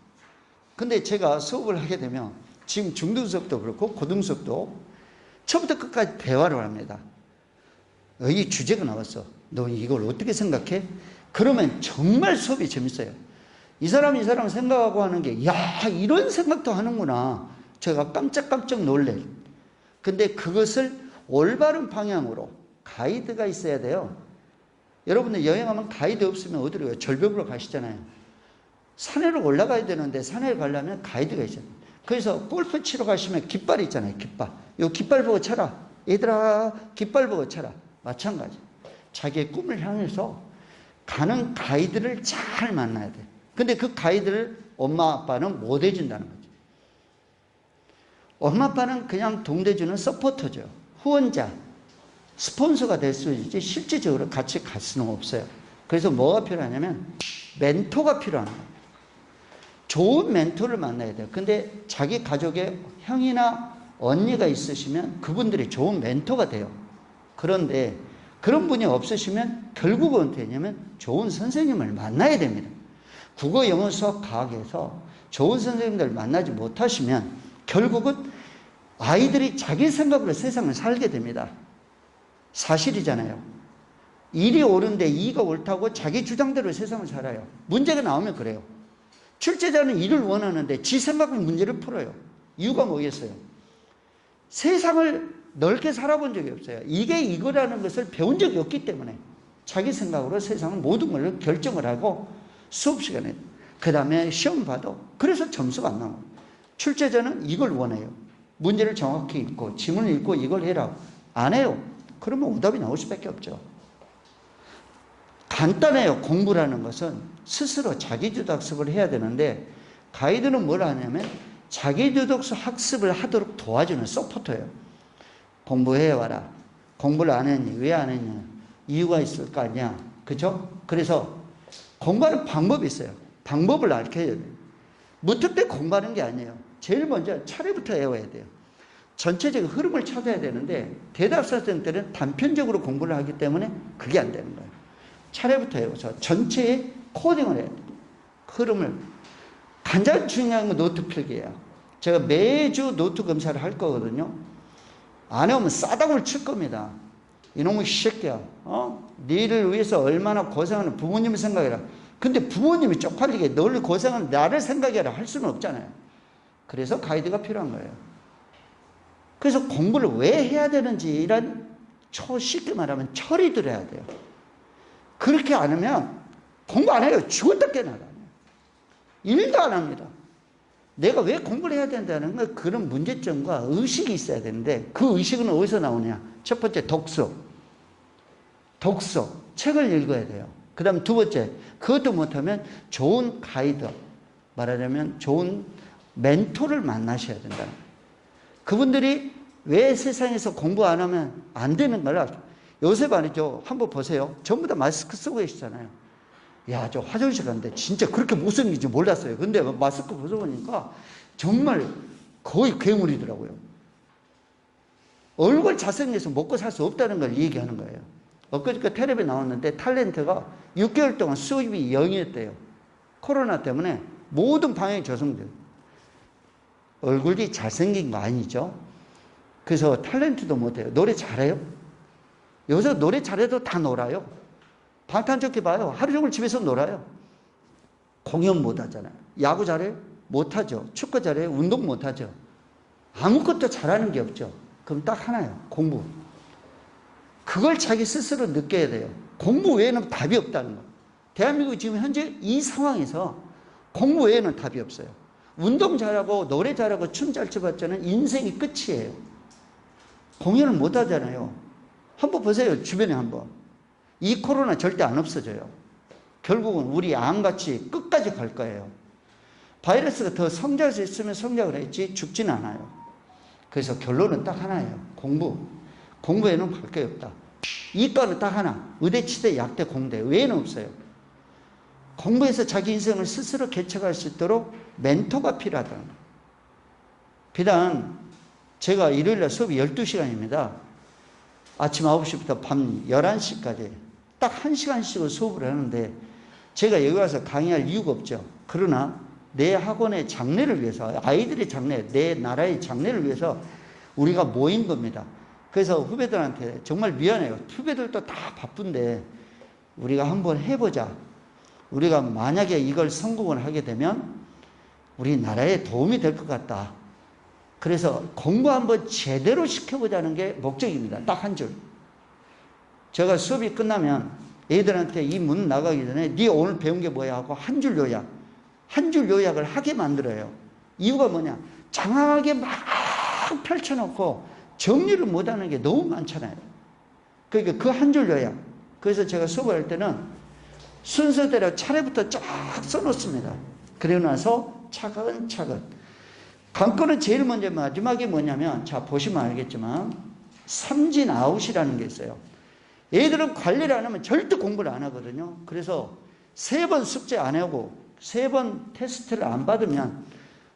근데 제가 수업을 하게 되면 지금 중등수업도 그렇고 고등수업도 처음부터 끝까지 대화를 합니다. 이 주제가 나왔어. 너 이걸 어떻게 생각해? 그러면 정말 수업이 재밌어요. 이 사람 생각하고 하는 게, 야, 이런 생각도 하는구나. 제가 깜짝 놀래. 근데 그것을 올바른 방향으로 가이드가 있어야 돼요. 여러분들 여행하면 가이드 없으면 어디로 가요? 절벽으로 가시잖아요. 산에로 올라가야 되는데 산에 가려면 가이드가 있잖아요. 그래서 골프 치러 가시면 깃발 있잖아요. 깃발. 이 깃발 보고 쳐라. 얘들아, 깃발 보고 쳐라. 마찬가지. 자기의 꿈을 향해서 가는 가이드를 잘 만나야 돼. 근데 그 가이드를 엄마 아빠는 못 해준다는 거죠. 엄마 아빠는 그냥 동대주는 서포터죠. 후원자, 스폰서가 될 수 있지 실질적으로 같이 갈 수는 없어요. 그래서 뭐가 필요하냐면 멘토가 필요한 거예요. 좋은 멘토를 만나야 돼요. 근데 자기 가족에 형이나 언니가 있으시면 그분들이 좋은 멘토가 돼요. 그런데 그런 분이 없으시면 결국은 어떻게 되냐면 좋은 선생님을 만나야 됩니다. 국어, 영어, 수학, 과학에서 좋은 선생님들 만나지 못하시면 결국은 아이들이 자기 생각으로 세상을 살게 됩니다. 사실이잖아요. 일이 옳은데 이가 옳다고 자기 주장대로 세상을 살아요. 문제가 나오면 그래요. 출제자는 일을 원하는데 지 생각으로 문제를 풀어요. 이유가 뭐겠어요? 세상을 넓게 살아본 적이 없어요. 이게 이거라는 것을 배운 적이 없기 때문에 자기 생각으로 세상을 모든 걸 결정을 하고 수업 시간에 그 다음에 시험 봐도 그래서 점수가 안 나와요. 출제자는 이걸 원해요. 문제를 정확히 읽고 지문을 읽고 이걸 해라. 안 해요. 그러면 오답이 나올 수밖에 없죠. 간단해요. 공부라는 것은 스스로 자기주도 학습을 해야 되는데 가이드는 뭘 하냐면 자기도덕성 학습을 하도록 도와주는 서포터예요. 공부해와라. 공부를 안 했니? 왜 안 했냐? 이유가 있을 거 아니야. 그죠? 그래서 공부하는 방법이 있어요. 방법을 알려야 돼요. 무턱대 공부하는 게 아니에요. 제일 먼저 차례부터 외워야 돼요. 전체적인 흐름을 찾아야 되는데 대답사전 때는 단편적으로 공부를 하기 때문에 그게 안 되는 거예요. 차례부터 외워서 전체의 코딩을 해야 돼요. 흐름을. 가장 중요한 건 노트 필기예요. 제가 매주 노트 검사를 할 거거든요. 안 해오면 싸다구를 칠 겁니다. 이놈의 새끼야. 니를 위해서 얼마나 고생하는 부모님을 생각해라. 근데 부모님이 쪽팔리게 널 고생하는 나를 생각해라 할 수는 없잖아요. 그래서 가이드가 필요한 거예요. 그래서 공부를 왜 해야 되는지 이런 쉽게 말하면 철이 들어야 돼요. 그렇게 안 하면 공부 안 해요. 죽었다 깨어나요. 일도 안 합니다. 내가 왜 공부를 해야 된다는 건 그런 문제점과 의식이 있어야 되는데 그 의식은 어디서 나오냐? 첫 번째 독서. 책을 읽어야 돼요. 그 다음 두 번째, 그것도 못하면 좋은 가이드, 말하자면 좋은 멘토를 만나셔야 된다는 거예요. 그분들이 왜 세상에서 공부 안 하면 안 되는 걸 요새 말이죠. 한번 보세요. 전부 다 마스크 쓰고 계시잖아요. 야, 저 화장실 갔는데 진짜 그렇게 못생긴지 몰랐어요. 근데 마스크 벗어보니까 정말 거의 괴물이더라고요. 얼굴 잘생겨서 먹고 살 수 없다는 걸 얘기하는 거예요. 엊그저께 텔레비에 나왔는데 탤런트가 6개월 동안 수입이 0이었대요. 코로나 때문에 모든 방역이 조성돼요. 얼굴이 잘생긴 거 아니죠? 그래서 탤런트도 못해요. 노래 잘해요? 요새 노래 잘해도 다 놀아요. 방탄조끼 봐요. 하루 종일 집에서 놀아요. 공연 못 하잖아요. 야구 잘해요? 못 하죠. 축구 잘해요? 운동 못 하죠. 아무것도 잘하는 게 없죠. 그럼 딱 하나예요. 공부. 그걸 자기 스스로 느껴야 돼요. 공부 외에는 답이 없다는 거. 대한민국이 지금 현재 이 상황에서 공부 외에는 답이 없어요. 운동 잘하고 노래 잘하고 춤 잘 춰봤자는 인생이 끝이에요. 공연을 못 하잖아요. 한번 보세요. 주변에 한번. 이 코로나 절대 안 없어져요. 결국은 우리 암같이 끝까지 갈 거예요. 바이러스가 더 성장할 수 있으면 성장을 했지 죽지는 않아요. 그래서 결론은 딱 하나예요. 공부. 공부에는 갈 게 없다. 이과는 딱 하나. 의대, 치대, 약대, 공대. 외에는 없어요. 공부해서 자기 인생을 스스로 개척할 수 있도록 멘토가 필요하다는 거예요. 비단 제가 일요일날 수업이 12시간입니다. 아침 9시부터 밤 11시까지 딱 1시간씩을 수업을 하는데 제가 여기 와서 강의할 이유가 없죠. 그러나 내 학원의 장래를 위해서, 아이들의 장래, 내 나라의 장래를 위해서 우리가 모인 겁니다. 그래서 후배들한테 정말 미안해요. 후배들도 다 바쁜데 우리가 한번 해보자. 우리가 만약에 이걸 성공을 하게 되면 우리나라에 도움이 될 것 같다. 그래서 공부 한번 제대로 시켜보자는 게 목적입니다. 딱 한 줄. 제가 수업이 끝나면 애들한테 이 문 나가기 전에 네 오늘 배운 게 뭐야 하고 한 줄 요약. 한 줄 요약을 하게 만들어요. 이유가 뭐냐? 장황하게 막 펼쳐놓고 정리를 못하는 게 너무 많잖아요. 그러니까 그 한 줄 요약. 그래서 제가 수업을 할 때는 순서대로 차례부터 쫙 써놓습니다. 그러고 나서 차근차근. 관건은 제일 먼저 마지막에 뭐냐면, 자, 보시면 알겠지만, 삼진 아웃이라는 게 있어요. 애들은 관리를 안 하면 절대 공부를 안 하거든요. 그래서 3번 숙제 안 하고 3번 테스트를 안 받으면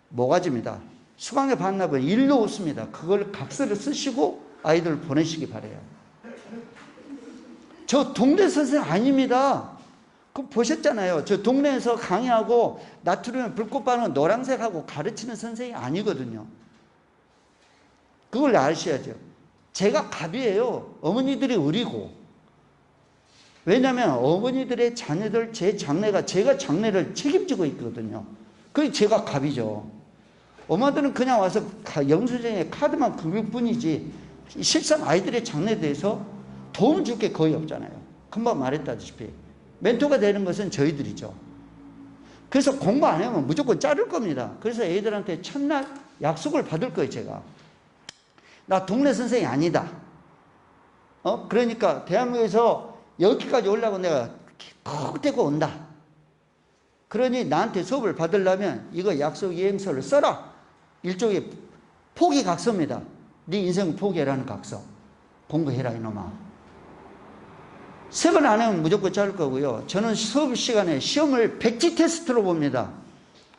모가지입니다. 수강료 반납은 1도 없습니다. 그걸 각서를 쓰시고 아이들 보내시기 바래요. 저 동네 선생님 아닙니다. 그거 보셨잖아요. 저 동네에서 강의하고 나트륨 불꽃 반응 노란색하고 가르치는 선생님이 아니거든요. 그걸 아셔야죠. 제가 갑이에요. 어머니들이 의리고. 왜냐하면 어머니들의 자녀들, 제 장래가 제가 장래를 책임지고 있거든요. 그게 제가 갑이죠. 엄마들은 그냥 와서 영수증에 카드만 긁을 뿐이지 실상 아이들의 장래에 대해서 도움 줄 게 거의 없잖아요. 금방 말했다시피 멘토가 되는 것은 저희들이죠. 그래서 공부 안 하면 무조건 자를 겁니다. 그래서 애들한테 첫날 약속을 받을 거예요. 제가 나 동네 선생이 아니다. 그러니까 대한민국에서 여기까지 오려고 내가 콕 떼고 온다. 그러니 나한테 수업을 받으려면 이거 약속 이행서를 써라. 일종의 포기 각서입니다. 네 인생 포기해라는 각서. 공부해라 이놈아. 3번 안 하면 무조건 자를 거고요. 저는 수업 시간에 시험을 백지 테스트로 봅니다.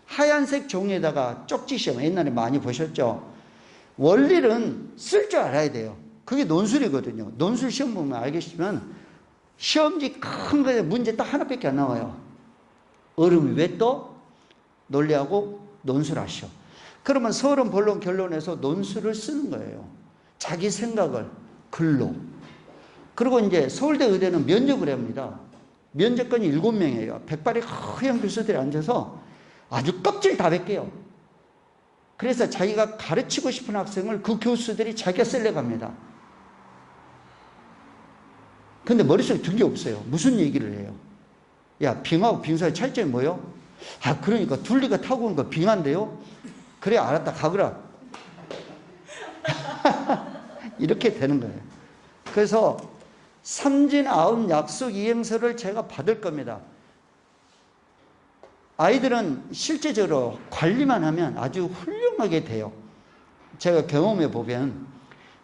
하얀색 종이에다가 쪽지 시험, 옛날에 많이 보셨죠? 원리는 쓸 줄 알아야 돼요. 그게 논술이거든요. 논술 시험 보면 알겠지만 시험지 큰 거에 문제 딱 하나밖에 안 나와요. 어른이 왜 또? 논리하고 논술하시오. 그러면 서론, 본론, 결론에서 논술을 쓰는 거예요. 자기 생각을 글로. 그리고 이제 서울대 의대는 면접을 합니다. 면접관이 7명이에요. 백발의 허연 교수들이 앉아서 아주 껍질 다 벗겨요. 그래서 자기가 가르치고 싶은 학생을 그 교수들이 자기가 셀렉합니다. 근데 머릿속에 든 게 없어요. 무슨 얘기를 해요? 야, 빙하고 빙사의 차이점이 뭐요? 아, 그러니까 둘리가 타고 온 거 빙한데요? 그래, 알았다, 가거라. 이렇게 되는 거예요. 그래서 삼진아홉 약속 이행서를 제가 받을 겁니다. 아이들은 실제적으로 관리만 하면 아주 훌륭하게 돼요. 제가 경험해 보면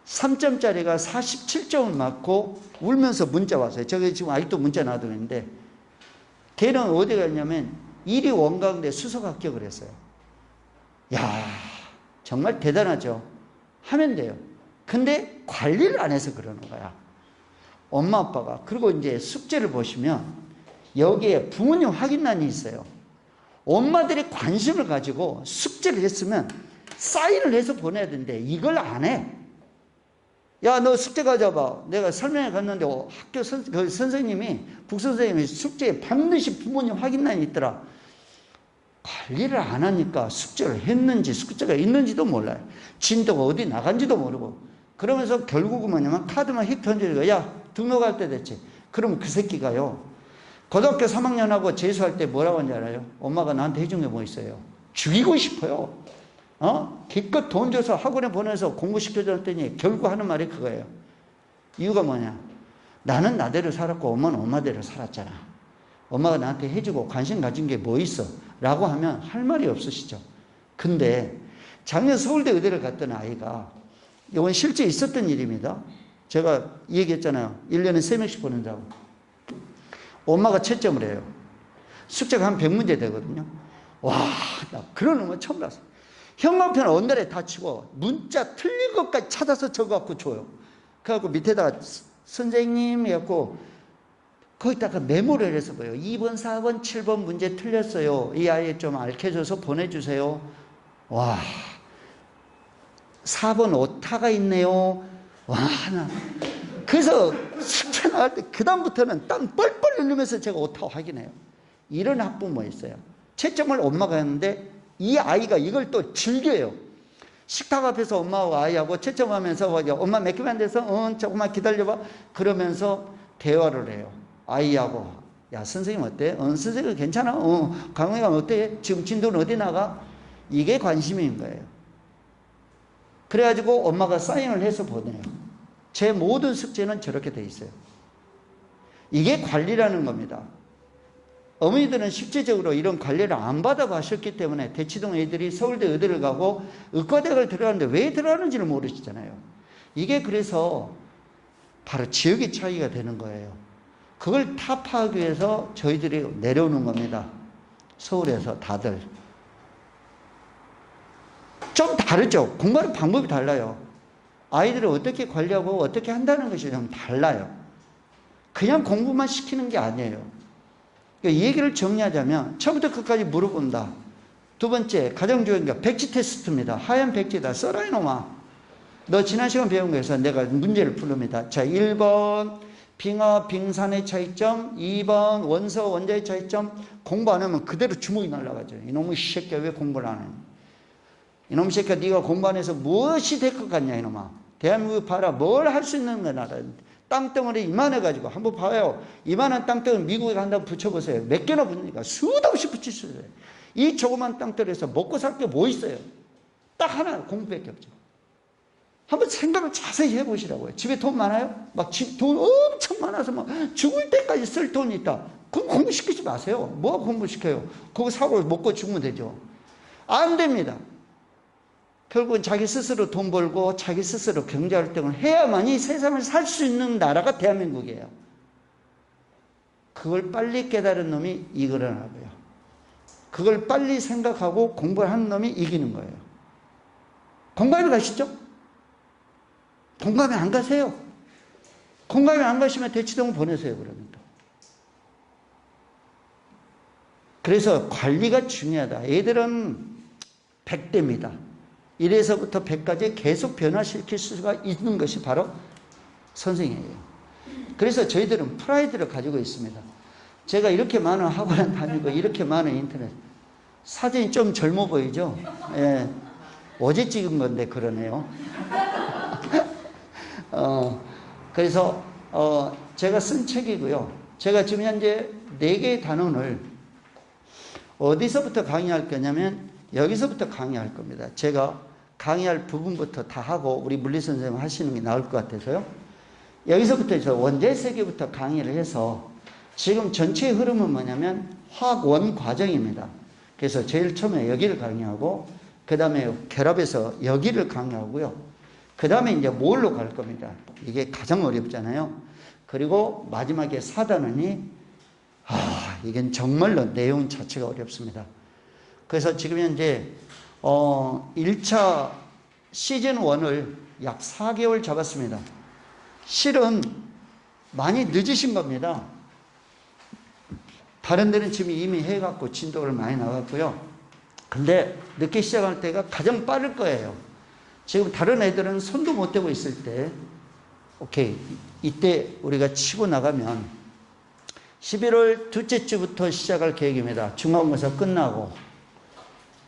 3점짜리가 47점을 맞고 울면서 문자 왔어요. 제가 지금 아직도 문자 놔두는데 걔는 어디 갔냐면 1위 원광대 수석 합격을 했어요. 야, 정말 대단하죠. 하면 돼요. 근데 관리를 안 해서 그러는 거야. 엄마 아빠가. 그리고 이제 숙제를 보시면 여기에 부모님 확인란이 있어요. 엄마들이 관심을 가지고 숙제를 했으면 사인을 해서 보내야 되는데 이걸 안 해. 야, 너 숙제 가져봐. 내가 설명회 갔는데 학교 그 선생님이, 국선생님이 숙제에 반드시 부모님 확인란이 있더라. 관리를 안 하니까 숙제를 했는지 숙제가 있는지도 몰라요. 진도가 어디 나간지도 모르고. 그러면서 결국은 뭐냐면 카드만 휙 던져주고, 야, 등록할 때 됐지. 그러면 그 새끼가요, 고등학교 3학년하고 재수할 때 뭐라고 하는지 알아요? 엄마가 나한테 해준 게 뭐 있어요? 죽이고 싶어요. 기껏 돈 줘서 학원에 보내서 공부시켜줬더니 결국 하는 말이 그거예요. 이유가 뭐냐? 나는 나대로 살았고 엄마는 엄마대로 살았잖아. 엄마가 나한테 해주고 관심 가진 게 뭐 있어? 라고 하면 할 말이 없으시죠. 근데 작년 서울대 의대를 갔던 아이가, 이건 실제 있었던 일입니다. 제가 얘기했잖아요. 1년에 3명씩 보낸다고. 엄마가 채점을 해요. 숙제가 한 100문제 되거든요. 와, 나 그런 놈은 처음 봤어. 형광펜을 언날에 다 치고 문자 틀린 것까지 찾아서 적어갖고 줘요. 그래갖고 밑에다가 선생님 해갖고 거기다가 메모를 해서 보여요. 2번, 4번, 7번 문제 틀렸어요. 이 아이 좀 알려줘서 보내주세요. 와, 4번 오타가 있네요. 와, 나. 그래서 숙제 나갈 때 그다음부터는 땀 뻘뻘 흘리면서 제가 오타 확인해요. 이런 학부모 있어요. 채점을 엄마가 했는데 이 아이가 이걸 또 즐겨요. 식탁 앞에서 엄마하고 아이하고 채점하면서 엄마 몇 개만 돼서 조금만 기다려봐. 그러면서 대화를 해요. 아이하고. 야, 선생님 어때? 선생님 괜찮아? 강의가 어때? 지금 진도는 어디 나가? 이게 관심인 거예요. 그래가지고 엄마가 사인을 해서 보내요. 제 모든 숙제는 저렇게 돼 있어요. 이게 관리라는 겁니다. 어머니들은 실제적으로 이런 관리를 안 받아가셨기 때문에 대치동 애들이 서울대 의대를 가고 의과대학을 들어가는데 왜 들어가는지를 모르시잖아요. 이게 그래서 바로 지역의 차이가 되는 거예요. 그걸 타파하기 위해서 저희들이 내려오는 겁니다. 서울에서 다들. 좀 다르죠. 공부하는 방법이 달라요. 아이들을 어떻게 관리하고 어떻게 한다는 것이 좀 달라요. 그냥 공부만 시키는 게 아니에요. 이 얘기를 정리하자면 처음부터 끝까지 물어본다. 두 번째, 가장 중요한 게 백지 테스트입니다. 하얀 백지에다 써라 이놈아. 너 지난 시간 배운 거에서 내가 문제를 부릅니다. 자, 1번 빙하, 빙산의 차이점, 2번 원서, 원자의 차이점. 공부 안 하면 그대로 주먹이 날아가죠. 이놈의 새끼야 왜 공부를 안 해? 이놈의 새끼야 네가 공부 안 해서 무엇이 될 것 같냐 이놈아. 대한민국 봐라. 뭘 할 수 있는 거야 나라. 땅덩어리 이만해가지고 한번 봐요. 이만한 땅덩어리 미국에 간다고 붙여보세요. 몇 개나 붙으니까 수도 없이 붙일 수 있어요. 이 조그만 땅덩어리에서 먹고 살 게 뭐 있어요? 딱 하나, 공부밖에 없죠. 한번 생각을 자세히 해보시라고요. 집에 돈 많아요? 막 돈 엄청 많아서 막 죽을 때까지 쓸 돈이 있다. 그럼 공부시키지 마세요. 뭐가 공부시켜요? 그거 사고 먹고 죽으면 되죠. 안 됩니다. 결국은 자기 스스로 돈 벌고 자기 스스로 경제활동을 해야만이 세상을 살 수 있는 나라가 대한민국이에요. 그걸 빨리 깨달은 놈이 이거라고요. 그걸 빨리 생각하고 공부를 하는 놈이 이기는 거예요. 공감이 가시죠? 공감이 안 가세요. 공감이 안 가시면 대치동 보내세요. 그러면 또. 그래서 관리가 중요하다. 애들은 100대입니다. 1에서부터 100까지 계속 변화시킬 수가 있는 것이 바로 선생이에요. 그래서 저희들은 프라이드를 가지고 있습니다. 제가 이렇게 많은 학원 다니고 이렇게 많은 인터넷 사진이 좀 젊어 보이죠? 예. 어제 찍은 건데 그러네요. 그래서 제가 쓴 책이고요. 제가 지금 현재 4개의 단원을 어디서부터 강의할 거냐면 여기서부터 강의할 겁니다. 제가 강의할 부분부터 다 하고 우리 물리선생님 하시는 게 나을 것 같아서요. 여기서부터 해서 원자의 세계부터 강의를 해서 지금 전체의 흐름은 뭐냐면 화학원 과정입니다. 그래서 제일 처음에 여기를 강의하고 그 다음에 결합해서 여기를 강의하고요. 그 다음에 이제 뭘로 갈 겁니다. 이게 가장 어렵잖아요. 그리고 마지막에 4단원이 이건 정말로 내용 자체가 어렵습니다. 그래서 지금 현재 1차 시즌 1을 약 4개월 잡았습니다. 실은 많이 늦으신 겁니다. 다른 데는 지금 이미 해갖고 진도를 많이 나갔고요. 근데 늦게 시작할 때가 가장 빠를 거예요. 지금 다른 애들은 손도 못 대고 있을 때 오케이 이때 우리가 치고 나가면 11월 둘째 주부터 시작할 계획입니다. 중간고사 끝나고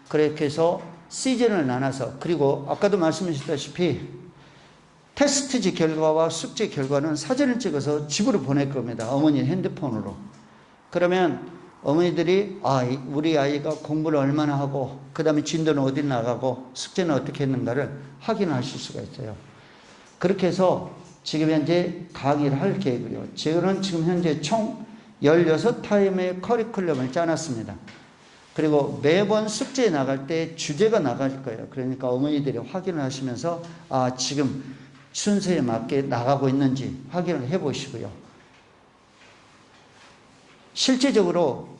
그렇게 해서 시즌을 나눠서 그리고 아까도 말씀하셨다시피 테스트지 결과와 숙제 결과는 사진을 찍어서 집으로 보낼 겁니다. 어머니 핸드폰으로. 그러면 어머니들이 우리 아이가 공부를 얼마나 하고 그 다음에 진도는 어디 나가고 숙제는 어떻게 했는가를 확인하실 수가 있어요. 그렇게 해서 지금 현재 강의를 할 계획이고요. 저는 지금 현재 총 16타임의 커리큘럼을 짜놨습니다. 그리고 매번 숙제에 나갈 때 주제가 나갈 거예요. 그러니까 어머니들이 확인을 하시면서 지금 순서에 맞게 나가고 있는지 확인을 해 보시고요. 실제적으로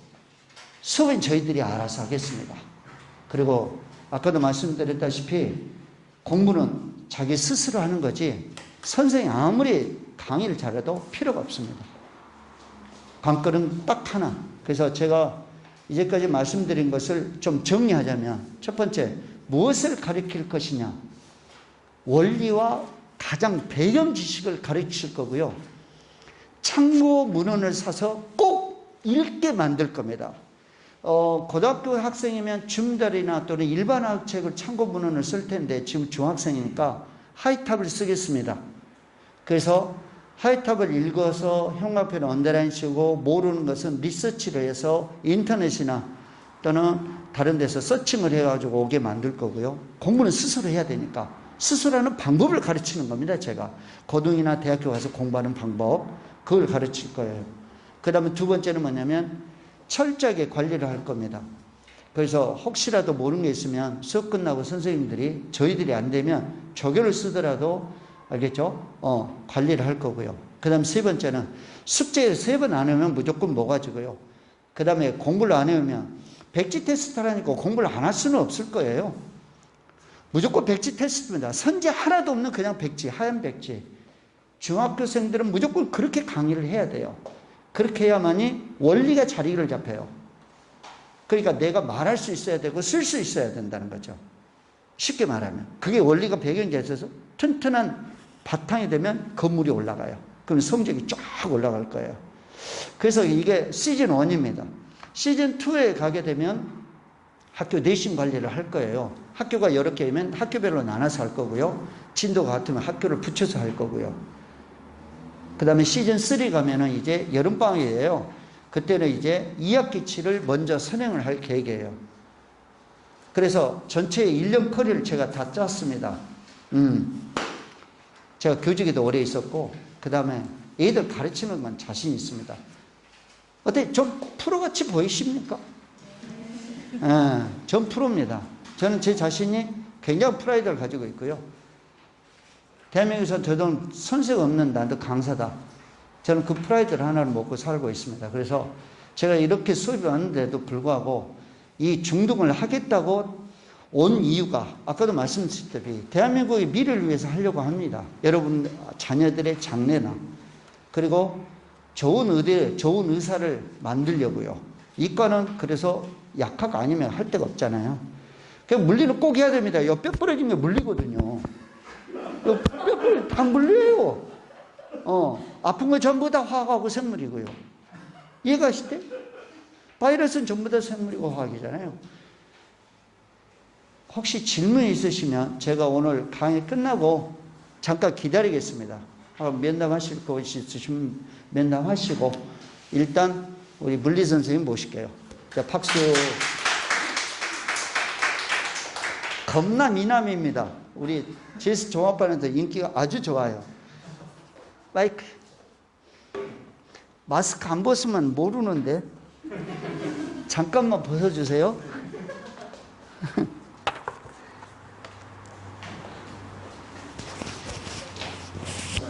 수업은 저희들이 알아서 하겠습니다. 그리고 아까도 말씀드렸다시피 공부는 자기 스스로 하는 거지 선생이 아무리 강의를 잘해도 필요가 없습니다. 관건은 딱 하나. 그래서 제가 이제까지 말씀드린 것을 좀 정리하자면 첫 번째, 무엇을 가르칠 것이냐. 원리와 가장 배경 지식을 가르칠 거고요. 참고 문헌을 사서 꼭 읽게 만들 겁니다. 고등학교 학생이면 줌달이나 또는 일반학 책을 참고 문헌을 쓸 텐데 지금 중학생이니까 하이탑을 쓰겠습니다. 그래서 하이탑을 읽어서 형광펜을 언더라인 쓰고 모르는 것은 리서치를 해서 인터넷이나 또는 다른 데서 서칭을 해가지고 오게 만들 거고요. 공부는 스스로 해야 되니까 스스로 하는 방법을 가르치는 겁니다. 제가 고등이나 대학교 가서 공부하는 방법 그걸 가르칠 거예요. 그 다음에 두 번째는 뭐냐면 철저하게 관리를 할 겁니다. 그래서 혹시라도 모르는 게 있으면 수업 끝나고 선생님들이 저희들이 안 되면 조교를 쓰더라도 알겠죠? 관리를 할 거고요. 그 다음 세 번째는 숙제를 3번 안 하면 무조건 뭐 가지고요. 그 다음에 공부를 안 해오면 백지 테스트라니까 공부를 안 할 수는 없을 거예요. 무조건 백지 테스트입니다. 선지 하나도 없는 그냥 백지, 하얀 백지. 중학교생들은 무조건 그렇게 강의를 해야 돼요. 그렇게 해야만이 원리가 자리를 잡혀요. 그러니까 내가 말할 수 있어야 되고 쓸 수 있어야 된다는 거죠. 쉽게 말하면. 그게 원리가 배경이 있어서 튼튼한 바탕이 되면 건물이 올라가요. 그럼 성적이 쫙 올라갈 거예요. 그래서 이게 시즌 1입니다. 시즌 2에 가게 되면 학교 내신 관리를 할 거예요. 학교가 여러 개면 학교별로 나눠서 할 거고요. 진도가 같으면 학교를 붙여서 할 거고요. 그 다음에 시즌 3 가면은 이제 여름방학이에요. 그때는 이제 2학기치를 먼저 선행을 할 계획이에요. 그래서 전체 1년 커리를 제가 다 짰습니다. 제가 교직에도 오래 있었고, 그 다음에 애들 가르치는 건 자신 있습니다. 어때? 좀 프로같이 보이십니까? 전 프로입니다. 저는 제 자신이 굉장히 프라이드를 가지고 있고요. 대한민국에서 더더욱 선수가 없는 나도 강사다. 저는 그 프라이드를 하나를 먹고 살고 있습니다. 그래서 제가 이렇게 수업이 왔는데도 불구하고 이 중등을 하겠다고 온 이유가 아까도 말씀드렸다시피 대한민국의 미래를 위해서 하려고 합니다. 여러분 자녀들의 장래나 그리고 좋은 의대, 좋은 의사를 만들려고요. 이과는 그래서 약학 아니면 할 데가 없잖아요. 그냥 물리는 꼭 해야 됩니다. 뼈 부러지면 물리거든요. 뼈 부러지면 다 물려요. 아픈 거 전부 다 화학하고 생물이고요. 이해가시대? 바이러스는 전부 다 생물이고 화학이잖아요. 혹시 질문 있으시면 제가 오늘 강의 끝나고 잠깐 기다리겠습니다. 면담하실 거 있으시면 면담하시고 일단 우리 물리 선생님 모실게요. 자, 박수. 겁나 미남입니다. 우리 제스 종합반에서 인기가 아주 좋아요. 마이크. 마스크 안 벗으면 모르는데 잠깐만 벗어주세요.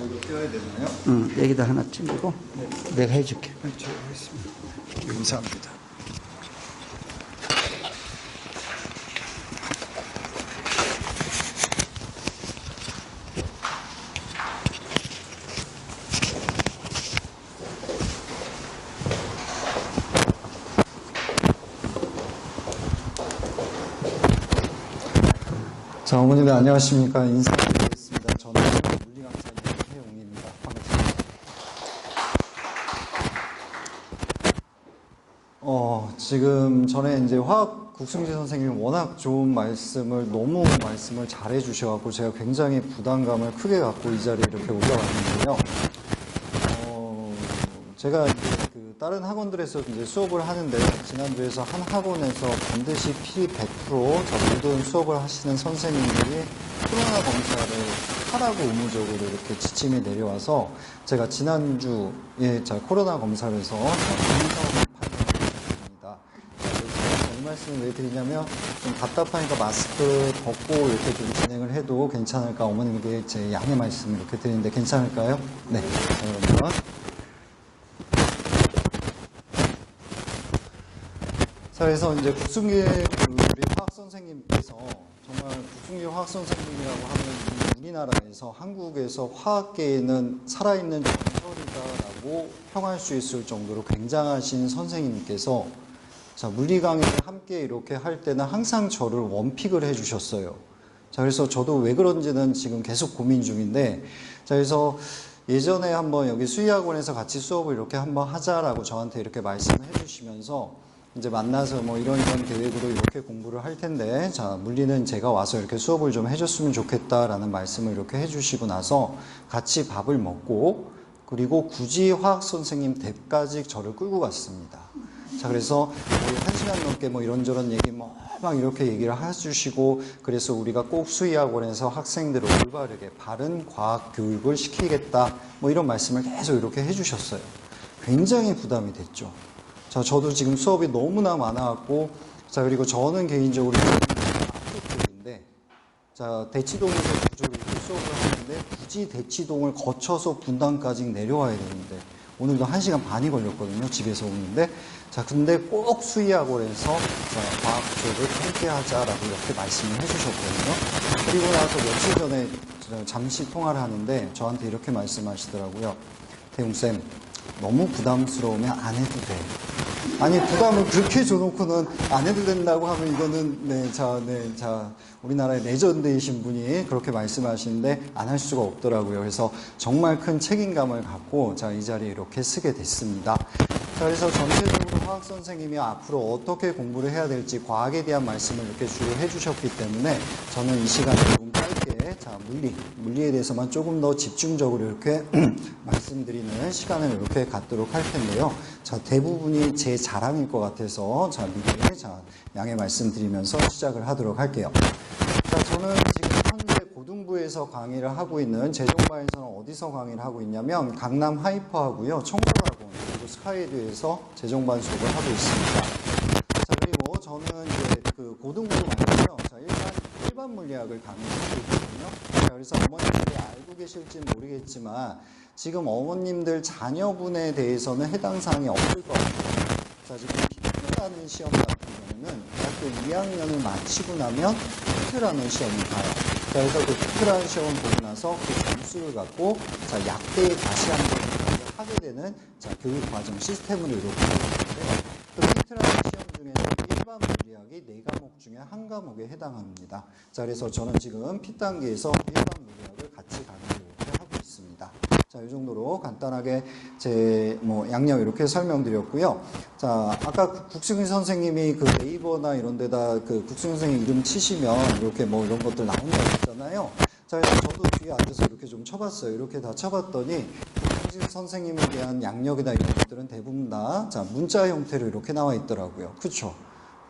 이거 껴야 되나요? 응, 여기다 하나 찔리고 내가 해줄게. 제가 하겠습니다. 감사합니다. 자, 어머님들 안녕하십니까? 인사드리겠습니다. 저는 물리강사 이혜용입니다. 반갑습니다. 지금 전에 이제 화학 국승지 선생님이 워낙 좋은 말씀을, 너무 말씀을 잘해 주셔갖고 제가 굉장히 부담감을 크게 갖고 이 자리에 이렇게 올라왔는데요. 제가 이제 그 다른 학원들에서 이제 수업을 하는데, 지난주에서 한 학원에서 반드시 필히 100% 모든 수업을 하시는 선생님들이 코로나 검사를 하라고 의무적으로 이렇게 지침이 내려와서 제가 지난주에 코로나 검사를 해서 검사를 받았습니다. 이 말씀을 왜 드리냐면 좀 답답하니까 마스크 벗고 이렇게 좀 진행을 해도 괜찮을까, 어머님께 제 양해 말씀을 이렇게 드리는데 괜찮을까요? 네. 자, 그러면 자, 그래서 이제 국승기 우리 화학 선생님께서 정말 국승기 화학 선생님이라고 하면 우리나라에서, 한국에서 화학계에는 살아있는 전설이다라고 평할 수 있을 정도로 굉장하신 선생님께서 자, 물리 강의를 함께 이렇게 할 때는 항상 저를 원픽을 해주셨어요. 자, 그래서 저도 왜 그런지는 지금 계속 고민 중인데, 자, 그래서 예전에 한번 여기 수의학원에서 같이 수업을 이렇게 한번 하자라고 저한테 이렇게 말씀을 해주시면서 이제 만나서 뭐 이런 계획으로 이렇게 공부를 할 텐데, 자, 물리는 제가 와서 이렇게 수업을 좀 해줬으면 좋겠다라는 말씀을 이렇게 해주시고 나서 같이 밥을 먹고, 그리고 굳이 화학 선생님 댁까지 저를 끌고 갔습니다. 자, 그래서 거의 1시간 넘게 뭐 이런저런 얘기 막 이렇게 얘기를 해주시고, 그래서 우리가 꼭 수의학원에서 학생들을 올바르게 바른 과학 교육을 시키겠다, 뭐 이런 말씀을 계속 이렇게 해주셨어요. 굉장히 부담이 됐죠. 자, 저도 지금 수업이 너무나 많아갖고, 자, 그리고 저는 개인적으로 쪽인데, 자, 대치동에서 구조를 이렇게 수업을 하는데, 굳이 대치동을 거쳐서 분당까지 내려와야 되는데, 오늘도 1시간 반이 걸렸거든요, 집에서 오는데. 자, 근데 꼭 수의학원에서, 자, 과학 수업을 함께 하자라고 이렇게 말씀을 해주셨거든요. 그리고 나서 며칠 전에 잠시 통화를 하는데, 저한테 이렇게 말씀하시더라고요. 태웅쌤, 너무 부담스러우면 안 해도 돼. 아니, 부담을 그렇게 줘놓고는 안 해도 된다고 하면 이거는, 자, 우리나라의 레전드이신 분이 그렇게 말씀하시는데 안 할 수가 없더라고요. 그래서 정말 큰 책임감을 갖고, 자, 이 자리에 이렇게 쓰게 됐습니다. 자, 그래서 전체적으로 화학 선생님이 앞으로 어떻게 공부를 해야 될지 과학에 대한 말씀을 이렇게 주로 해주셨기 때문에 저는 이 시간에 조금 짧게, 자, 물리에 대해서만 조금 더 집중적으로 이렇게 말씀드리는 시간을 이렇게 갖도록 할 텐데요. 자, 대부분이 제 자랑일 것 같아서, 자, 미리, 자, 양해 말씀드리면서 시작을 하도록 할게요. 자, 저는 지금 현재 고등부에서 강의를 하고 있는, 재종반에서는 어디서 강의를 하고 있냐면 강남 하이퍼하고요, 청골학원, 그리고 스카이드에서 재종반 수업을 하고 있습니다. 자, 그리고 저는 이제 그 고등부 말고요, 자, 일반 일반 물리학을 강의하고 있거든요. 자, 그래서 어머님들이 알고 계실지는 모르겠지만 지금 어머님들 자녀분에 대해서는 해당 사항이 없을 것 같아요. 자, 지금 피트라는 시험 같은 경우는 대학교 2학년을 마치고 나면 피트라는 시험을 봐요. 자, 그래서 그 피트라는 시험을 보고 나서 그 점수를 갖고 자, 약대에 다시 한번 하게 되는 자, 교육 과정 시스템으로 이렇게 되는데요. 그 피트라는 시험 중에는 일반 물리학이 4과목 중에 한 과목에 해당합니다. 자, 그래서 저는 지금 P단계에서 일반 물리학을 같이 강의를 이렇게 하고 있습니다. 자, 이 정도로 간단하게 제 양력 이렇게 설명드렸고요. 자, 아까 국승희 선생님이 그 네이버나 이런 데다 그 국승희 선생님 이름 치시면 이렇게 이런 것들 나온다고 했잖아요. 자, 그래서 저도 뒤에 앉아서 이렇게 좀 쳐봤어요. 이렇게 다 쳐봤더니 국승희 선생님에 대한 양력이나 이런 것들은 대부분 다 자, 문자 형태로 이렇게 나와 있더라고요. 그렇죠?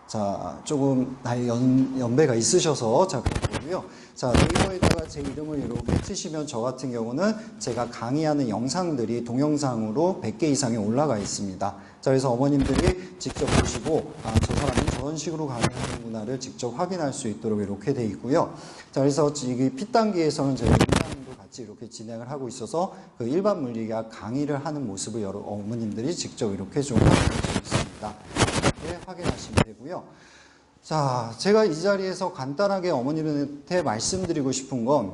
자, 조금 나이 연배가 있으셔서 자, 그런 거고요. 자, 네이버에다가 제 이름을 이렇게 치시면 저 같은 경우는 제가 강의하는 영상들이 동영상으로 100개 이상이 올라가 있습니다. 자, 그래서 어머님들이 직접 보시고 저 사람이 저런 식으로 강의하는구나를 직접 확인할 수 있도록 이렇게 돼 있고요. 자, 그래서 이 P단계에서는 제가 일반도 같이 이렇게 진행을 하고 있어서 그 일반 물리학 강의를 하는 모습을 여러 어머님들이 직접 이렇게 좀 확인하고 있습니다. 이렇게 확인하시면 되고요. 자, 제가 이 자리에서 간단하게 어머님한테 말씀드리고 싶은 건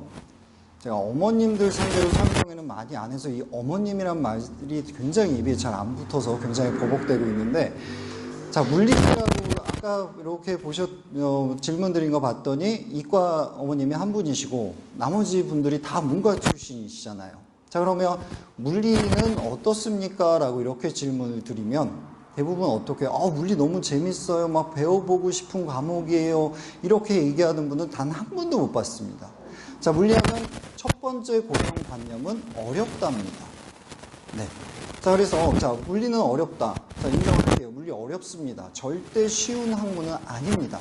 제가 어머님들 상대로 설명에는 많이 안 해서 이 어머님이란 말이 굉장히 입에 잘 안 붙어서 굉장히 버벅대고 있는데 자, 물리학이라고 아까 이렇게 질문 드린 거 봤더니 이과 어머님이 한 분이시고 나머지 분들이 다 문과 출신이시잖아요. 자, 그러면 물리는 어떻습니까? 라고 이렇게 질문을 드리면 대부분 어떻게 물리 너무 재밌어요. 막 배워보고 싶은 과목이에요. 이렇게 얘기하는 분은 단 한 분도 못 봤습니다. 자, 물리학은 첫 번째 고정관념은 어렵답니다. 네. 자, 그래서 자, 물리는 어렵다. 자, 인정할게요. 물리 어렵습니다. 절대 쉬운 학문은 아닙니다.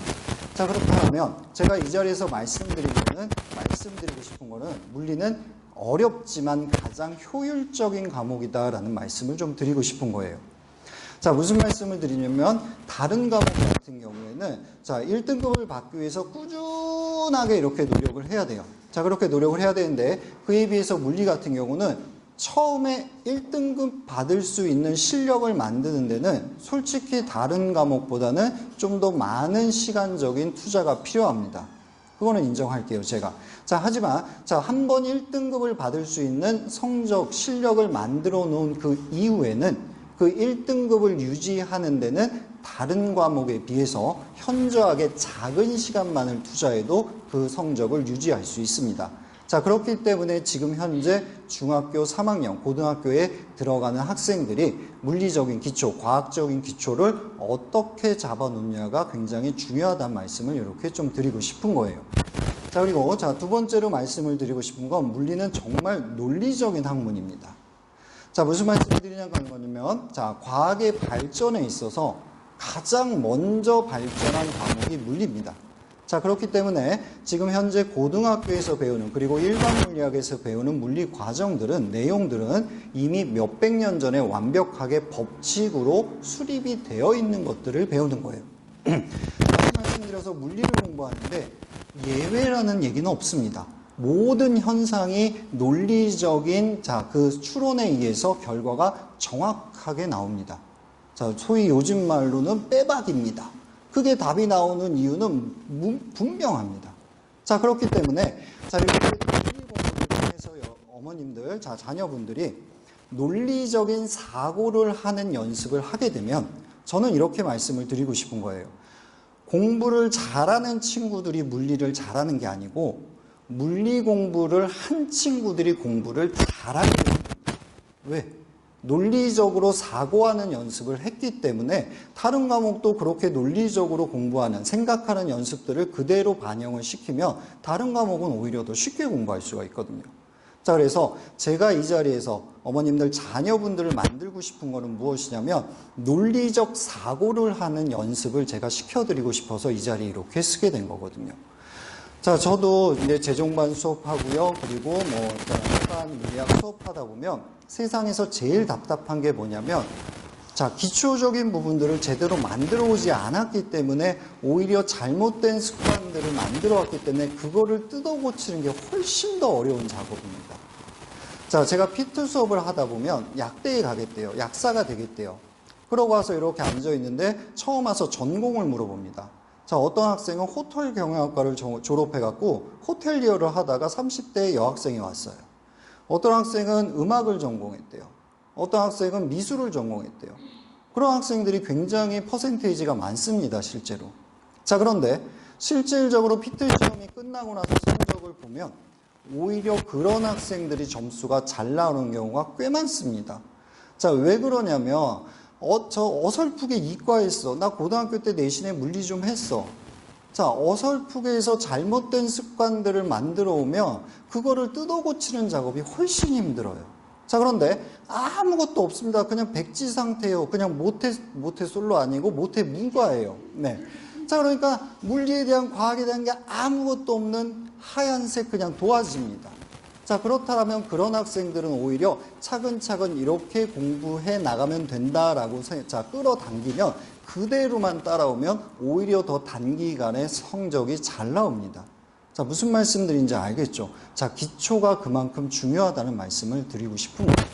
자, 그렇다면 제가 이 자리에서 말씀드리고 싶은 거는 물리는 어렵지만 가장 효율적인 과목이다라는 말씀을 좀 드리고 싶은 거예요. 자, 무슨 말씀을 드리냐면 다른 과목 같은 경우에는 자, 1등급을 받기 위해서 꾸준하게 이렇게 노력을 해야 돼요. 자, 그렇게 노력을 해야 되는데 그에 비해서 물리 같은 경우는 처음에 1등급 받을 수 있는 실력을 만드는 데는 솔직히 다른 과목보다는 좀 더 많은 시간적인 투자가 필요합니다. 그거는 인정할게요, 제가. 자, 하지만 자, 한 번 1등급을 받을 수 있는 성적, 실력을 만들어 놓은 그 이후에는 그 1등급을 유지하는 데는 다른 과목에 비해서 현저하게 작은 시간만을 투자해도 그 성적을 유지할 수 있습니다. 자, 그렇기 때문에 지금 현재 중학교 3학년, 고등학교에 들어가는 학생들이 물리적인 기초, 과학적인 기초를 어떻게 잡아놓느냐가 굉장히 중요하다는 말씀을 이렇게 좀 드리고 싶은 거예요. 자, 그리고 자, 두 번째로 말씀을 드리고 싶은 건 물리는 정말 논리적인 학문입니다. 자, 무슨 말씀을 드리냐고 하는 거냐면, 자, 과학의 발전에 있어서 가장 먼저 발전한 과목이 물리입니다. 자, 그렇기 때문에 지금 현재 고등학교에서 배우는 그리고 일반 물리학에서 배우는 물리 과정들은 내용들은 이미 몇백 년 전에 완벽하게 법칙으로 수립이 되어 있는 것들을 배우는 거예요. 다시 말씀드려서 물리를 공부하는데 예외라는 얘기는 없습니다. 모든 현상이 논리적인 그 추론에 의해서 결과가 정확하게 나옵니다. 자, 소위 요즘 말로는 빼박입니다. 그게 답이 나오는 이유는 분명합니다. 자, 그렇기 때문에 자, 이렇게 논리 공부를 통해서 어머님들, 자, 자녀분들이 논리적인 사고를 하는 연습을 하게 되면 저는 이렇게 말씀을 드리고 싶은 거예요. 공부를 잘하는 친구들이 물리를 잘하는 게 아니고 물리 공부를 한 친구들이 공부를 잘하게 됩니다. 왜? 논리적으로 사고하는 연습을 했기 때문에 다른 과목도 그렇게 논리적으로 공부하는, 생각하는 연습들을 그대로 반영을 시키면 다른 과목은 오히려 더 쉽게 공부할 수가 있거든요. 자, 그래서 제가 이 자리에서 어머님들 자녀분들을 만들고 싶은 거는 무엇이냐면 논리적 사고를 하는 연습을 제가 시켜드리고 싶어서 이 자리에 이렇게 쓰게 된 거거든요. 자, 저도 이제 재종반 수업하고요. 그리고 일반 물리학 수업하다 보면 세상에서 제일 답답한 게 뭐냐면 자, 기초적인 부분들을 제대로 만들어 오지 않았기 때문에 오히려 잘못된 습관들을 만들어 왔기 때문에 그거를 뜯어 고치는 게 훨씬 더 어려운 작업입니다. 자, 제가 피트 수업을 하다 보면 약대에 가겠대요. 약사가 되겠대요. 그러고 와서 이렇게 앉아 있는데 처음 와서 전공을 물어봅니다. 자, 어떤 학생은 호텔 경영학과를 졸업해갖고 호텔리어를 하다가 30대 여학생이 왔어요. 어떤 학생은 음악을 전공했대요. 어떤 학생은 미술을 전공했대요. 그런 학생들이 굉장히 퍼센테이지가 많습니다, 실제로. 자, 그런데 실질적으로 피트 시험이 끝나고 나서 성적을 보면 오히려 그런 학생들이 점수가 잘 나오는 경우가 꽤 많습니다. 자, 왜 그러냐면 저 어설프게 이과했어. 나 고등학교 때 내신에 물리 좀 했어. 자, 어설프게 해서 잘못된 습관들을 만들어 오면 그거를 뜯어 고치는 작업이 훨씬 힘들어요. 자, 그런데 아무것도 없습니다. 그냥 백지 상태예요. 그냥 모태솔로 아니고 모태문과예요. 네. 자, 그러니까 물리에 대한 과학에 대한 게 아무것도 없는 하얀색 그냥 도화지입니다. 자, 그렇다면 그런 학생들은 오히려 차근차근 이렇게 공부해 나가면 된다라고 자, 끌어당기면 그대로만 따라오면 오히려 더 단기간에 성적이 잘 나옵니다. 자, 무슨 말씀드린지 알겠죠? 자, 기초가 그만큼 중요하다는 말씀을 드리고 싶은 거예요.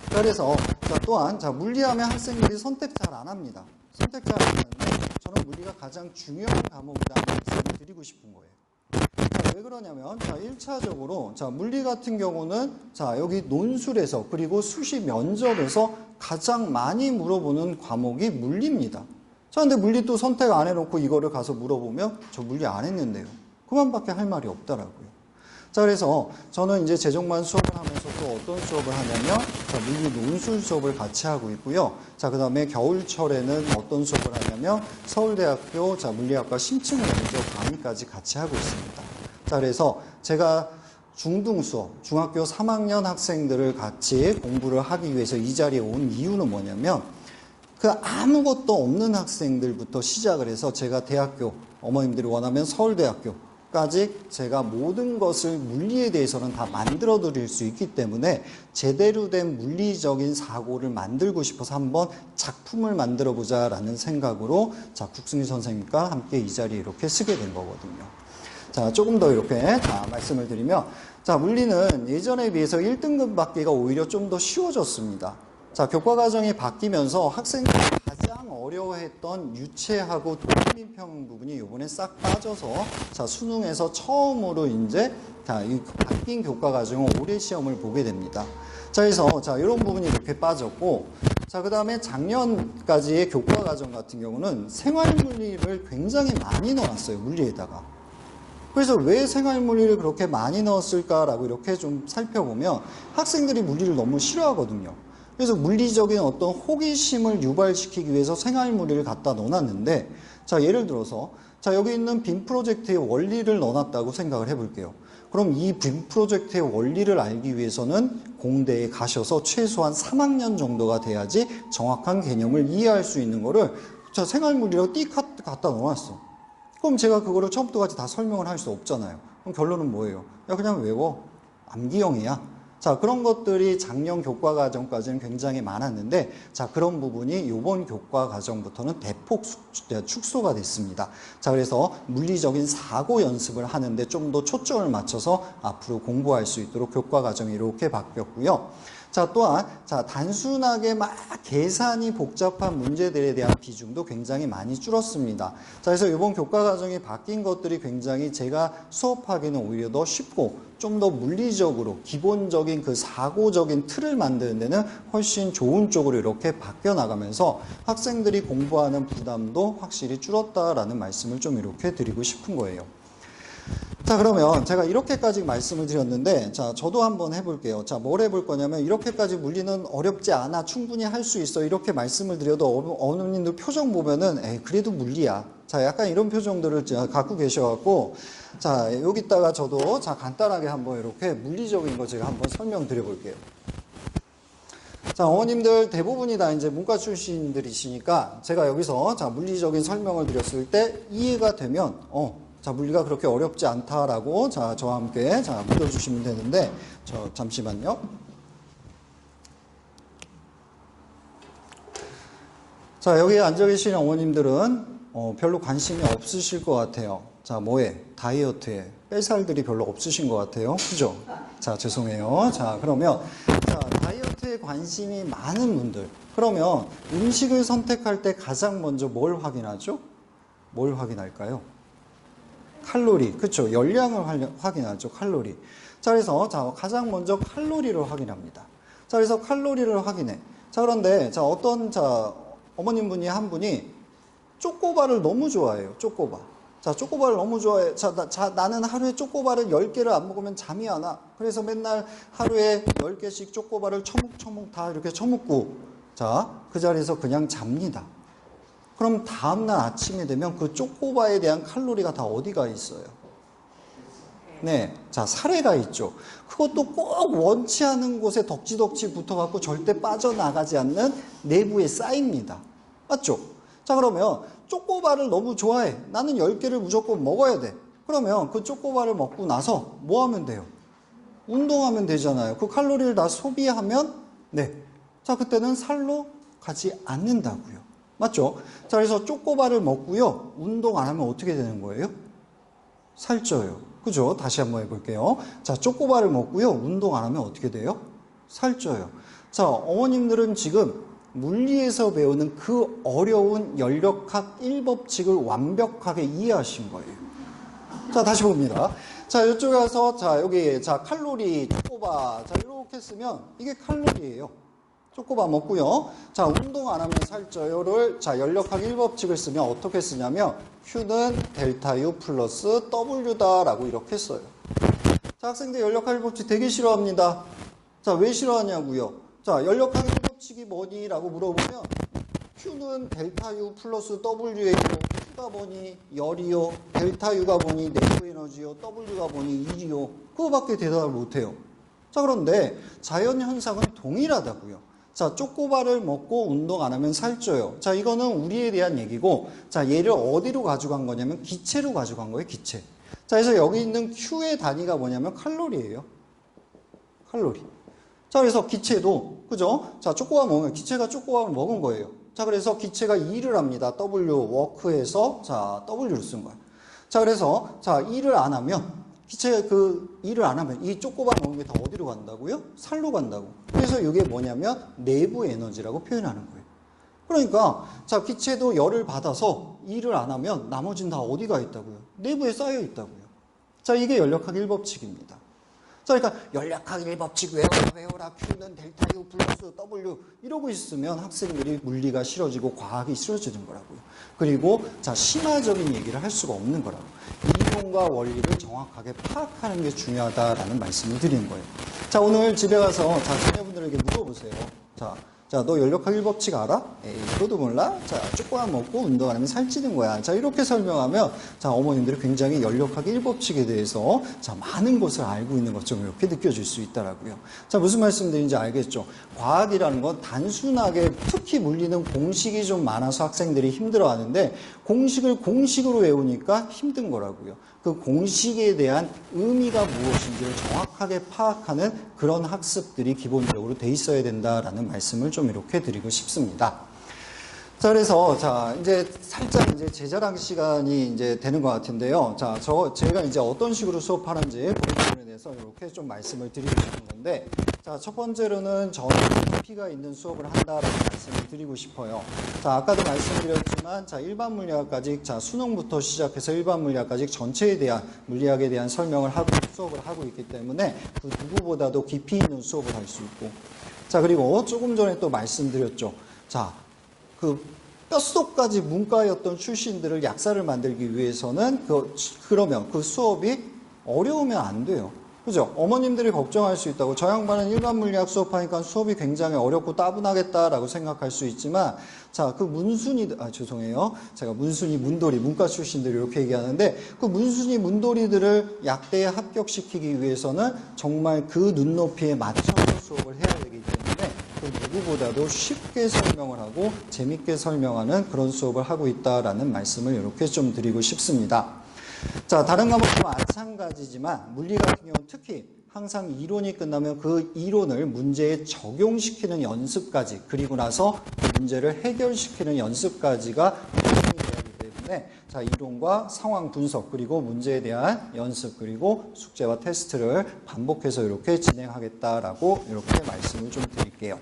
그래서 자, 또한 자, 물리하면 학생들이 선택 잘 안 합니다. 선택 잘 안 하는데 저는 물리가 가장 중요한 과목이라는 말씀을 드리고 싶은 거예요. 자, 왜 그러냐면 자, 1차적으로 자, 물리 같은 경우는 자, 여기 논술에서 그리고 수시 면접에서 가장 많이 물어보는 과목이 물리입니다. 자, 근데 물리 또 선택 안 해놓고 이거를 가서 물어보면 저 물리 안 했는데요. 그만밖에 할 말이 없더라고요. 자, 그래서 저는 이제 재정만 수업을 하면서 또 어떤 수업을 하냐면, 자, 물리 논술 수업을 같이 하고 있고요. 자, 그 다음에 겨울철에는 어떤 수업을 하냐면, 서울대학교 자, 물리학과 심층 원조 강의까지 같이 하고 있습니다. 자, 그래서 제가 중등 수업, 중학교 3학년 학생들을 같이 공부를 하기 위해서 이 자리에 온 이유는 뭐냐면, 그 아무것도 없는 학생들부터 시작을 해서 제가 대학교, 어머님들이 원하면 서울대학교까지 제가 모든 것을 물리에 대해서는 다 만들어 드릴 수 있기 때문에 제대로 된 물리적인 사고를 만들고 싶어서 한번 작품을 만들어 보자라는 생각으로 자, 국승희 선생님과 함께 이 자리에 이렇게 쓰게 된 거거든요. 자, 조금 더 이렇게 말씀을 드리면, 자, 물리는 예전에 비해서 1등급 받기가 오히려 좀 더 쉬워졌습니다. 자, 교과 과정이 바뀌면서 학생들이 가장 어려워했던 유체하고 도민평 부분이 이번에 싹 빠져서 자, 수능에서 처음으로 이제 자, 이 바뀐 교과 과정은 올해 시험을 보게 됩니다. 자, 그래서 자, 이런 부분이 이렇게 빠졌고, 자, 그 다음에 작년까지의 교과 과정 같은 경우는 생활물리를 굉장히 많이 넣었어요, 물리에다가. 그래서 왜 생활물리를 그렇게 많이 넣었을까라고 이렇게 좀 살펴보면 학생들이 물리를 너무 싫어하거든요. 그래서 물리적인 어떤 호기심을 유발시키기 위해서 생활물리를 갖다 넣어놨는데, 자, 예를 들어서, 자, 여기 있는 빔 프로젝트의 원리를 넣어놨다고 생각을 해볼게요. 그럼 이 빔 프로젝트의 원리를 알기 위해서는 공대에 가셔서 최소한 3학년 정도가 돼야지 정확한 개념을 이해할 수 있는 거를 자, 생활물리로 띡 갖다 넣어놨어. 그럼 제가 그거를 처음부터까지 다 설명을 할 수 없잖아요. 그럼 결론은 뭐예요? 야, 그냥 외워. 암기형이야. 자, 그런 것들이 작년 교과 과정까지는 굉장히 많았는데, 자, 그런 부분이 이번 교과 과정부터는 대폭 축소가 됐습니다. 자, 그래서 물리적인 사고 연습을 하는데 좀 더 초점을 맞춰서 앞으로 공부할 수 있도록 교과 과정이 이렇게 바뀌었고요. 자, 또한 자, 단순하게 막 계산이 복잡한 문제들에 대한 비중도 굉장히 많이 줄었습니다. 자, 그래서 이번 교과 과정이 바뀐 것들이 굉장히 제가 수업하기는 오히려 더 쉽고 좀 더 물리적으로 기본적인 그 사고적인 틀을 만드는 데는 훨씬 좋은 쪽으로 이렇게 바뀌어 나가면서 학생들이 공부하는 부담도 확실히 줄었다라는 말씀을 좀 이렇게 드리고 싶은 거예요. 자, 그러면 제가 이렇게까지 말씀을 드렸는데, 자, 저도 한번 해볼게요. 자, 뭘 해볼 거냐면, 이렇게까지 물리는 어렵지 않아, 충분히 할 수 있어, 이렇게 말씀을 드려도 어머님들 표정 보면은, 에이, 그래도 물리야. 자, 약간 이런 표정들을 갖고 계셔갖고, 자, 여기다가 저도 자, 간단하게 한번 이렇게 물리적인 거 제가 한번 설명드려 볼게요. 자, 어머님들 대부분이 다 이제 문과 출신들이시니까, 제가 여기서 자, 물리적인 설명을 드렸을 때 이해가 되면, 자, 물리가 그렇게 어렵지 않다라고, 자, 저와 함께, 자, 믿어주시면 되는데, 잠시만요. 자, 여기 앉아 계신 어머님들은 별로 관심이 없으실 것 같아요. 자, 뭐에? 다이어트에. 뺄살들이 별로 없으신 것 같아요. 그죠? 자, 죄송해요. 자, 그러면, 자, 다이어트에 관심이 많은 분들. 그러면 음식을 선택할 때 가장 먼저 뭘 확인하죠? 뭘 확인할까요? 칼로리. 그쵸? 열량을 확인하죠. 칼로리. 자, 그래서, 자, 가장 먼저 칼로리를 확인합니다. 자, 그래서 칼로리를 확인해. 자, 그런데, 자, 어머님 분이 한 분이 쪼꼬바를 너무 좋아해요. 쪼꼬바. 자, 쪼꼬바를 너무 좋아해. 자, 나는 하루에 쪼꼬바를 10개를 안 먹으면 잠이 안 와. 그래서 맨날 하루에 10개씩 쪼꼬바를 처묵처묵 다 이렇게 처먹고, 자, 그 자리에서 그냥 잡니다. 그럼 다음날 아침이 되면 그 쪼꼬바에 대한 칼로리가 다 어디가 있어요? 네. 자, 살에가 있죠. 그것도 꼭 원치 않은 곳에 덕지덕지 붙어갖고 절대 빠져나가지 않는 내부에 쌓입니다. 맞죠? 자, 그러면 쪼꼬바를 너무 좋아해. 나는 10개를 무조건 먹어야 돼. 그러면 그 쪼꼬바를 먹고 나서 뭐 하면 돼요? 운동하면 되잖아요. 그 칼로리를 다 소비하면, 네. 자, 그때는 살로 가지 않는다고요. 맞죠? 자, 그래서 쪼꼬바를 먹고요. 운동 안 하면 어떻게 되는 거예요? 살쪄요. 그죠? 다시 한번 해볼게요. 자, 쪼꼬바를 먹고요. 운동 안 하면 어떻게 돼요? 살쪄요. 자, 어머님들은 지금 물리에서 배우는 그 어려운 연력학 1법칙을 완벽하게 이해하신 거예요. 자, 다시 봅니다. 자, 이쪽에 와서, 자, 여기, 자, 칼로리, 쪼꼬바. 자, 이렇게 쓰면 이게 칼로리예요. 쪼꼬바 먹고요. 자, 운동 안 하면 살쪄요를, 자, 연력학 1법칙을 쓰면 어떻게 쓰냐면, Q는 델타 U 플러스 W다라고 이렇게 써요. 자, 학생들 연력학 1법칙 되게 싫어합니다. 자, 왜 싫어하냐고요? 자, 연력학 1법칙이 뭐니? 라고 물어보면, Q는 델타 U 플러스 W예요. Q가 뭐니? 열이요. 델타 U가 뭐니? 내부 에너지요. W가 뭐니? 일이요. 그거밖에 대답을 못해요. 자, 그런데 자연 현상은 동일하다고요. 자, 쪼꼬바를 먹고 운동 안 하면 살쪄요. 자, 이거는 우리에 대한 얘기고, 자, 얘를 어디로 가져간 거냐면 기체로 가져간 거예요, 기체. 자, 그래서 여기 있는 Q의 단위가 뭐냐면 칼로리예요. 칼로리. 자, 그래서 기체도, 그죠? 자, 쪼꼬바 먹으면 기체가 쪼꼬바를 먹은 거예요. 자, 그래서 기체가 일을 합니다. W, 워크에서, 자, W를 쓴 거예요. 자, 그래서, 자, 일을 안 하면, 기체가 그 일을 안 하면 이 쪼꼬바 먹는 게 다 어디로 간다고요? 살로 간다고. 그래서 이게 뭐냐면 내부 에너지라고 표현하는 거예요. 그러니까 자, 기체도 열을 받아서 일을 안 하면 나머지는 다 어디가 있다고요? 내부에 쌓여 있다고요. 자, 이게 연력학 1법칙입니다. 자, 그러니까 연력학 1법칙 외워라. Q는 델타 U 플러스 W 이러고 있으면 학생들이 물리가 싫어지고 과학이 싫어지는 거라고요. 그리고 자, 심화적인 얘기를 할 수가 없는 거라고. 이론과 원리를 정확하게 파악하는 게 중요하다라는 말씀을 드리는 거예요. 자, 오늘 집에 가서 자, 자녀분들에게 물어보세요. 자, 너 연력학 1법칙 알아? 에이, 그것도 몰라? 자, 쪼꼬바 먹고 운동 안 하면 살찌는 거야. 자, 이렇게 설명하면, 자, 어머님들이 굉장히 연력학 1법칙에 대해서, 자, 많은 것을 알고 있는 것처럼 이렇게 느껴질 수 있더라고요. 자, 무슨 말씀드리는지 알겠죠? 과학이라는 건 단순하게, 특히 물리는 공식이 좀 많아서 학생들이 힘들어 하는데, 공식을 공식으로 외우니까 힘든 거라고요. 그 공식에 대한 의미가 무엇인지를 정확하게 파악하는 그런 학습들이 기본적으로 돼 있어야 된다라는 말씀을 좀 이렇게 드리고 싶습니다. 자, 그래서, 자, 이제 살짝 이제 제 자랑 시간이 이제 되는 것 같은데요. 자, 제가 이제 어떤 식으로 수업하는지 그런 부분에 대해서 이렇게 좀 말씀을 드리고 싶은 건데, 자, 첫 번째로는 저는 깊이가 있는 수업을 한다라는 말씀을 드리고 싶어요. 자, 아까도 말씀드렸지만, 자, 일반 물리학까지, 자, 수능부터 시작해서 일반 물리학까지 전체에 대한 물리학에 대한 설명을 하고 수업을 하고 있기 때문에 그 누구보다도 깊이 있는 수업을 할 수 있고, 자, 그리고 조금 전에 또 말씀드렸죠. 자, 그 뼛속까지 문과였던 출신들을 약사를 만들기 위해서는 그러면 그 수업이 어려우면 안 돼요. 그죠? 어머님들이 걱정할 수 있다고. 저 양반은 일반 물리학 수업하니까 수업이 굉장히 어렵고 따분하겠다라고 생각할 수 있지만, 자, 그 문순이들, 죄송해요. 제가 문순이, 문돌이, 문과 출신들이 이렇게 얘기하는데, 그 문순이, 문돌이들을 약대에 합격시키기 위해서는 정말 그 눈높이에 맞춰서 수업을 해야 되기 때문에 그 누구보다도 쉽게 설명을 하고 재밌게 설명하는 그런 수업을 하고 있다라는 말씀을 이렇게 좀 드리고 싶습니다. 자, 다른 과목도 마찬가지지만 물리 같은 경우는 특히 항상 이론이 끝나면 그 이론을 문제에 적용시키는 연습까지, 그리고 나서 그 문제를 해결시키는 연습까지가 진행이 돼야 하기 때문에 자, 이론과 상황 분석, 그리고 문제에 대한 연습, 그리고 숙제와 테스트를 반복해서 이렇게 진행하겠다라고 이렇게 말씀을 좀 드릴게요.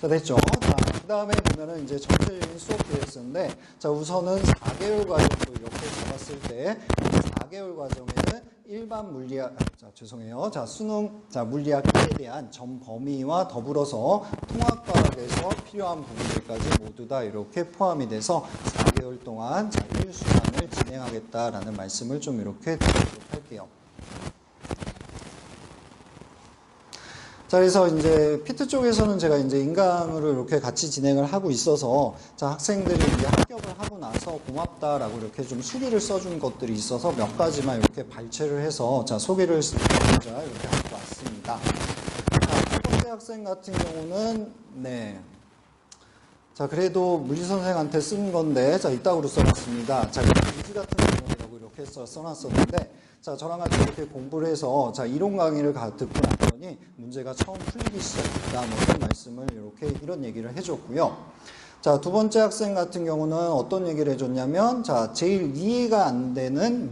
자, 됐죠? 자, 그 다음에 보면은 이제 전체적인 수업 계획서인데, 자, 우선은 4개월 과정도 이렇게 잡았을 때, 4개월 과정에는 일반 물리학, 자, 죄송해요. 자, 수능, 자, 물리학 1에 대한 전 범위와 더불어서 통합과학에서 필요한 부분들까지 모두 다 이렇게 포함이 돼서 4개월 동안 자, 1수강을 진행하겠다라는 말씀을 좀 이렇게 드리도록 할게요. 자, 그래서 이제 피트 쪽에서는 제가 이제 인강으로 이렇게 같이 진행을 하고 있어서, 자, 학생들이 이제 합격을 하고 나서 고맙다라고 이렇게 좀 수기를 써준 것들이 있어서 몇 가지만 이렇게 발췌를 해서, 자, 소개를 드리자 이렇게 하고 왔습니다. 자, 첫 번째 학생 같은 경우는, 네. 자, 그래도 물리 선생한테 쓴 건데, 자, 이따구로 써놨습니다. 자, 의지 같은 경우라고 이렇게 써놨었는데, 자, 저랑 같이 이렇게 공부를 해서, 자, 이론 강의를 듣고 났더니 문제가 처음 풀리기 시작했다. 뭐 이런 말씀을 이렇게, 이런 얘기를 해줬고요. 자, 두 번째 학생 같은 경우는 어떤 얘기를 해줬냐면, 자, 제일 이해가 안 되는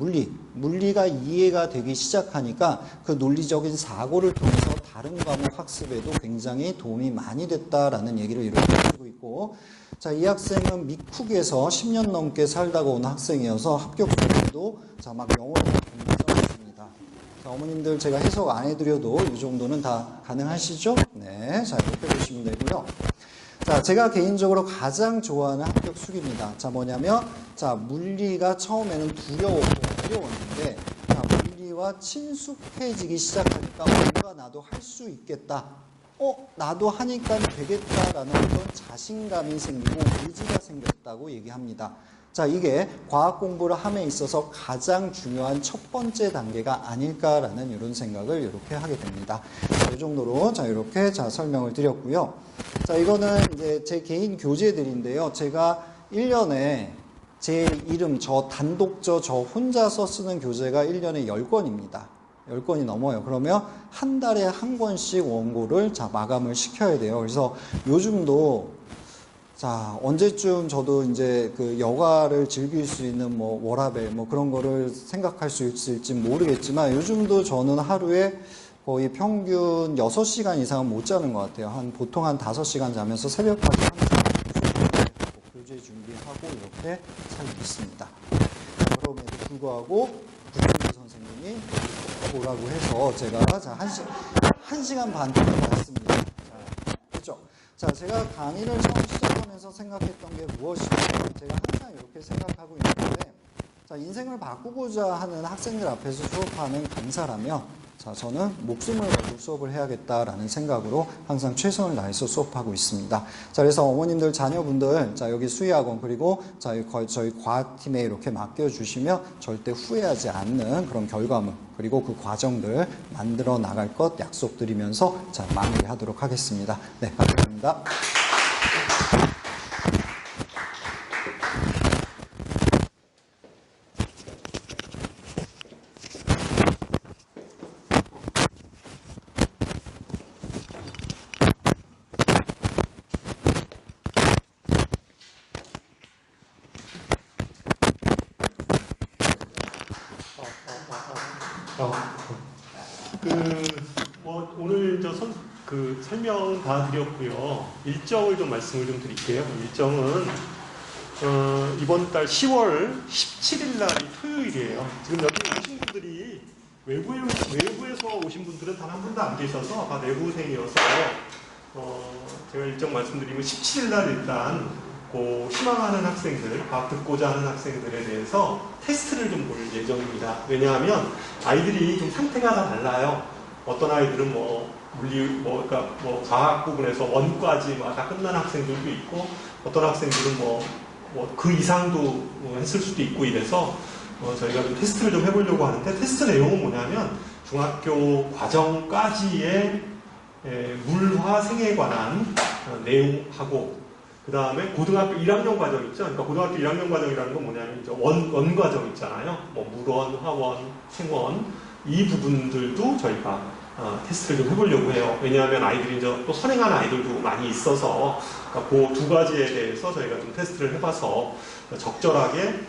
물리가 이해가 되기 시작하니까 그 논리적인 사고를 통해서 다른 과목 학습에도 굉장히 도움이 많이 됐다라는 얘기를 이렇게 해주고 있고, 자, 이 학생은 미쿡에서 10년 넘게 살다가 온 학생이어서 합격 수준도 자, 막 영어로 써놨습니다. 자, 어머님들 제가 해석 안 해드려도 이 정도는 다 가능하시죠? 네, 자, 이렇게 보시면 되고요. 자, 제가 개인적으로 가장 좋아하는 합격 수기입니다. 자, 뭐냐면, 자, 물리가 처음에는 두려웠고 어려웠는데, 자, 물리와 친숙해지기 시작하니까 뭔가 나도 할 수 있겠다. 나도 하니까 되겠다라는 어떤 자신감이 생기고 의지가 생겼다고 얘기합니다. 자, 이게 과학 공부를 함에 있어서 가장 중요한 첫 번째 단계가 아닐까라는 이런 생각을 이렇게 하게 됩니다. 자, 이 정도로 자, 이렇게 자, 설명을 드렸고요. 자, 이거는 이제 제 개인 교재들인데요. 제가 1년에 제 이름, 저 혼자서 쓰는 교재가 1년에 10권입니다. 10권이 넘어요. 그러면 한 달에 한 권씩 원고를 자, 마감을 시켜야 돼요. 그래서 요즘도 자, 언제쯤 저도 이제 그 여가를 즐길 수 있는 뭐 워라밸 뭐 그런 거를 생각할 수 있을지 모르겠지만 요즘도 저는 하루에 거의 평균 6시간 이상은 못 자는 것 같아요. 보통 한 5시간 자면서 새벽까지 항상 교재 준비하고 이렇게 살고 있습니다. 그럼에도 불구하고 구준기 선생님이 보라고 해서 제가 자, 한 시간 반 동안 봤습니다. 자, 그렇죠? 자, 제가 강의를 처음 시작하면서 생각했던 게 무엇이냐. 제가 항상 이렇게 생각하고 있는데, 자, 인생을 바꾸고자 하는 학생들 앞에서 수업하는 강사라면, 자, 저는 목숨을 걸고 수업을 해야겠다라는 생각으로 항상 최선을 다해서 수업하고 있습니다. 자, 그래서 어머님들, 자녀분들, 자, 여기 수의학원, 그리고 자, 저희 과학팀에 이렇게 맡겨주시면 절대 후회하지 않는 그런 결과물, 그리고 그 과정들 만들어 나갈 것 약속드리면서 자, 마무리하도록 하겠습니다. 네, 감사합니다. 오늘 설명은 다 드렸고요. 일정을 좀 말씀을 좀 드릴게요. 일정은 이번 달 10월 17일 날이 토요일이에요. 지금 여기 오신 분들이 외부에서 오신 분들은 단 한 분도 안 계셔서 다 내부생이어서 제가 일정 말씀드리면 17일 날 일단 희망하는 학생들, 과학 듣고자 하는 학생들에 대해서 테스트를 좀 볼 예정입니다. 왜냐하면 아이들이 좀 상태가 다 달라요. 어떤 아이들은 그러니까 과학 부분에서 원까지 다 끝난 학생들도 있고, 어떤 학생들은 그 이상도 했을 수도 있고 이래서 저희가 좀 테스트를 좀 해보려고 하는데, 테스트 내용은 뭐냐면 중학교 과정까지의 물화 생에 관한 내용하고, 그 다음에 고등학교 1학년 과정 있죠. 그러니까 고등학교 1학년 과정이라는 건 뭐냐면 이제 원 과정 있잖아요. 물원, 화원, 생원 이 부분들도 저희가 테스트를 좀 해보려고 해요. 왜냐하면 아이들이 이제 또 선행하는 아이들도 많이 있어서 그러니까 그 두 가지에 대해서 저희가 좀 테스트를 해봐서 적절하게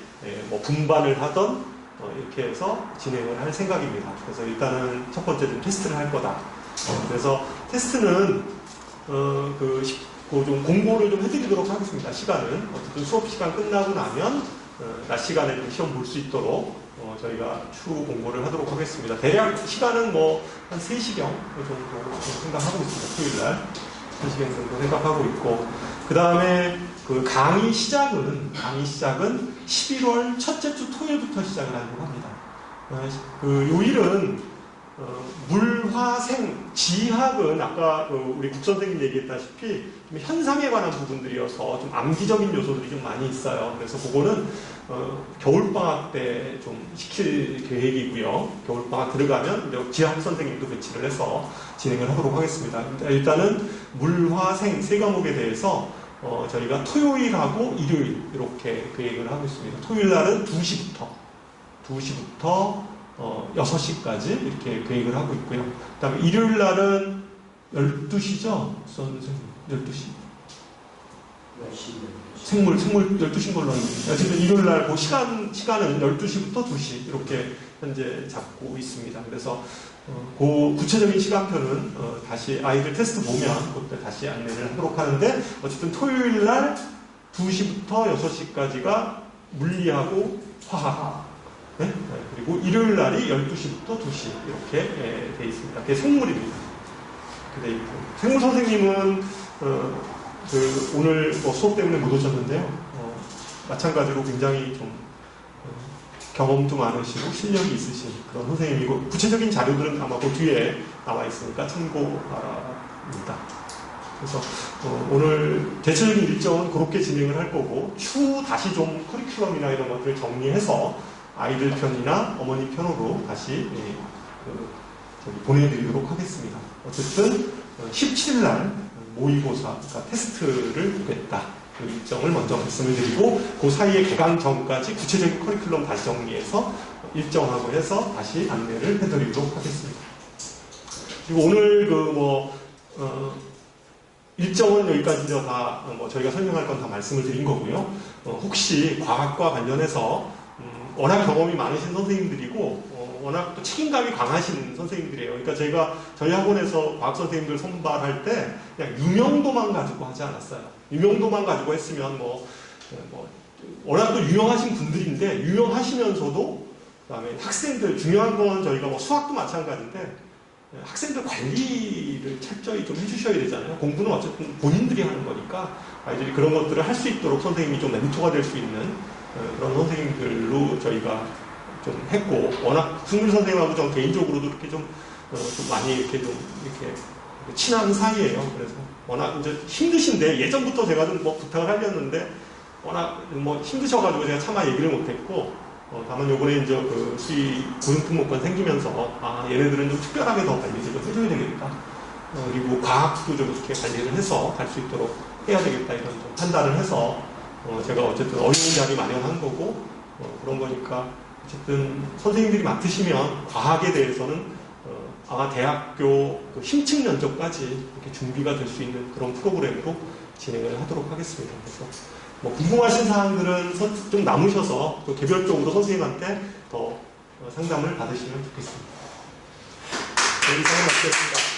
뭐 분반을 하던 이렇게 해서 진행을 할 생각입니다. 그래서 일단은 첫 번째 좀 테스트를 할 거다. 그래서 테스트는 좀 공고를 좀 해드리도록 하겠습니다. 시간은 어쨌든 수업 시간 끝나고 나면 낮 시간에 좀 시험 볼 수 있도록 저희가 추후 공고를 하도록 하겠습니다. 대략 시간은 뭐 한 3시경 정도 생각하고 있습니다. 토요일날 3시경 정도 생각하고 있고 그 다음에 그 강의 시작은 11월 첫째 주 토요일부터 시작을 하려고 합니다. 그 요일은 물화생 지학은 아까 우리 국선생님 얘기했다시피 좀 현상에 관한 부분들이어서 좀 암기적인 요소들이 좀 많이 있어요. 그래서 그거는 겨울방학 때 좀 시킬 계획이고요. 겨울방학 들어가면 이제 지학 선생님도 배치를 해서 진행을 하도록 하겠습니다. 일단은 물화생 세 과목에 대해서 저희가 토요일하고 일요일 이렇게 계획을 하고 있습니다. 토요일 날은 2시부터 6시까지 이렇게 계획을 하고 있고요. 그 다음에 일요일 날은 12시죠? 선생님, 12시. 생물 12시인 걸로 알고 있습니다. 어쨌든 일요일 날 그 시간은 12시부터 2시 이렇게 현재 잡고 있습니다. 그래서 그 구체적인 시간표는 다시 아이들 테스트 보면 그때 다시 안내를 하도록 하는데 어쨌든 토요일 날 2시부터 6시까지가 물리하고 화학 네? 그리고 일요일 날이 12시부터 2시 이렇게 돼 있습니다. 그게 생물입니다. 이렇게 돼 있고 생물 선생님은 오늘 수업 때문에 못 오셨는데요. 마찬가지로 굉장히 좀 경험도 많으시고 실력이 있으신 그런 선생님이고 구체적인 자료들은 아마 그 뒤에 나와 있으니까 참고 바랍니다. 그래서 오늘 대체적인 일정은 그렇게 진행을 할 거고 추후 다시 좀 커리큘럼이나 이런 것들을 정리해서 아이들 편이나 어머니 편으로 다시 보내드리도록 하겠습니다. 어쨌든 17일 날 모의고사, 그러니까 테스트를 보겠다. 그 일정을 먼저 말씀을 드리고 그 사이에 개강 전까지 구체적인 커리큘럼 다시 정리해서 일정하고 해서 다시 안내를 해드리도록 하겠습니다. 그리고 오늘 일정은 여기까지 이제 다 저희가 설명할 건 다 말씀을 드린 거고요. 혹시 과학과 관련해서 워낙 경험이 많으신 선생님들이고 워낙 또 책임감이 강하신 선생님들이에요. 그러니까 저희 학원에서 과학 선생님들 선발할 때 그냥 유명도만 가지고 하지 않았어요. 유명도만 가지고 했으면 워낙 또 유명하신 분들인데 유명하시면서도 그다음에 학생들 중요한 건 저희가 수학도 마찬가지인데 학생들 관리를 철저히 좀 해주셔야 되잖아요. 공부는 어쨌든 본인들이 하는 거니까 아이들이 그런 것들을 할 수 있도록 선생님이 좀 멘토가 될 수 있는 그런 선생님들로 저희가 좀 했고, 워낙 승률 선생님하고 저 개인적으로도 이렇게 좀 많이 이렇게 친한 사이예요. 그래서 워낙 이제 힘드신데 예전부터 제가 좀 부탁을 하렸는데 워낙 힘드셔가지고 제가 차마 얘기를 못했고, 다만 요번에 이제 수의 고등특목권 생기면서 얘네들은 좀 특별하게 더 관리를 좀 해줘야 되겠다. 그리고 과학도 좀 이렇게 관리를 해서 갈 수 있도록 해야 되겠다 이런 좀 판단을 해서 제가 어쨌든 어려운 자리 마련한 거고 그런 거니까 어쨌든 선생님들이 맡으시면 과학에 대해서는 아마 대학교 심층 면접까지 이렇게 준비가 될 수 있는 그런 프로그램으로 진행을 하도록 하겠습니다. 그래서 궁금하신 사항들은 좀 남으셔서 또 개별적으로 선생님한테 더 상담을 받으시면 좋겠습니다. 네, 이상을 마치겠습니다.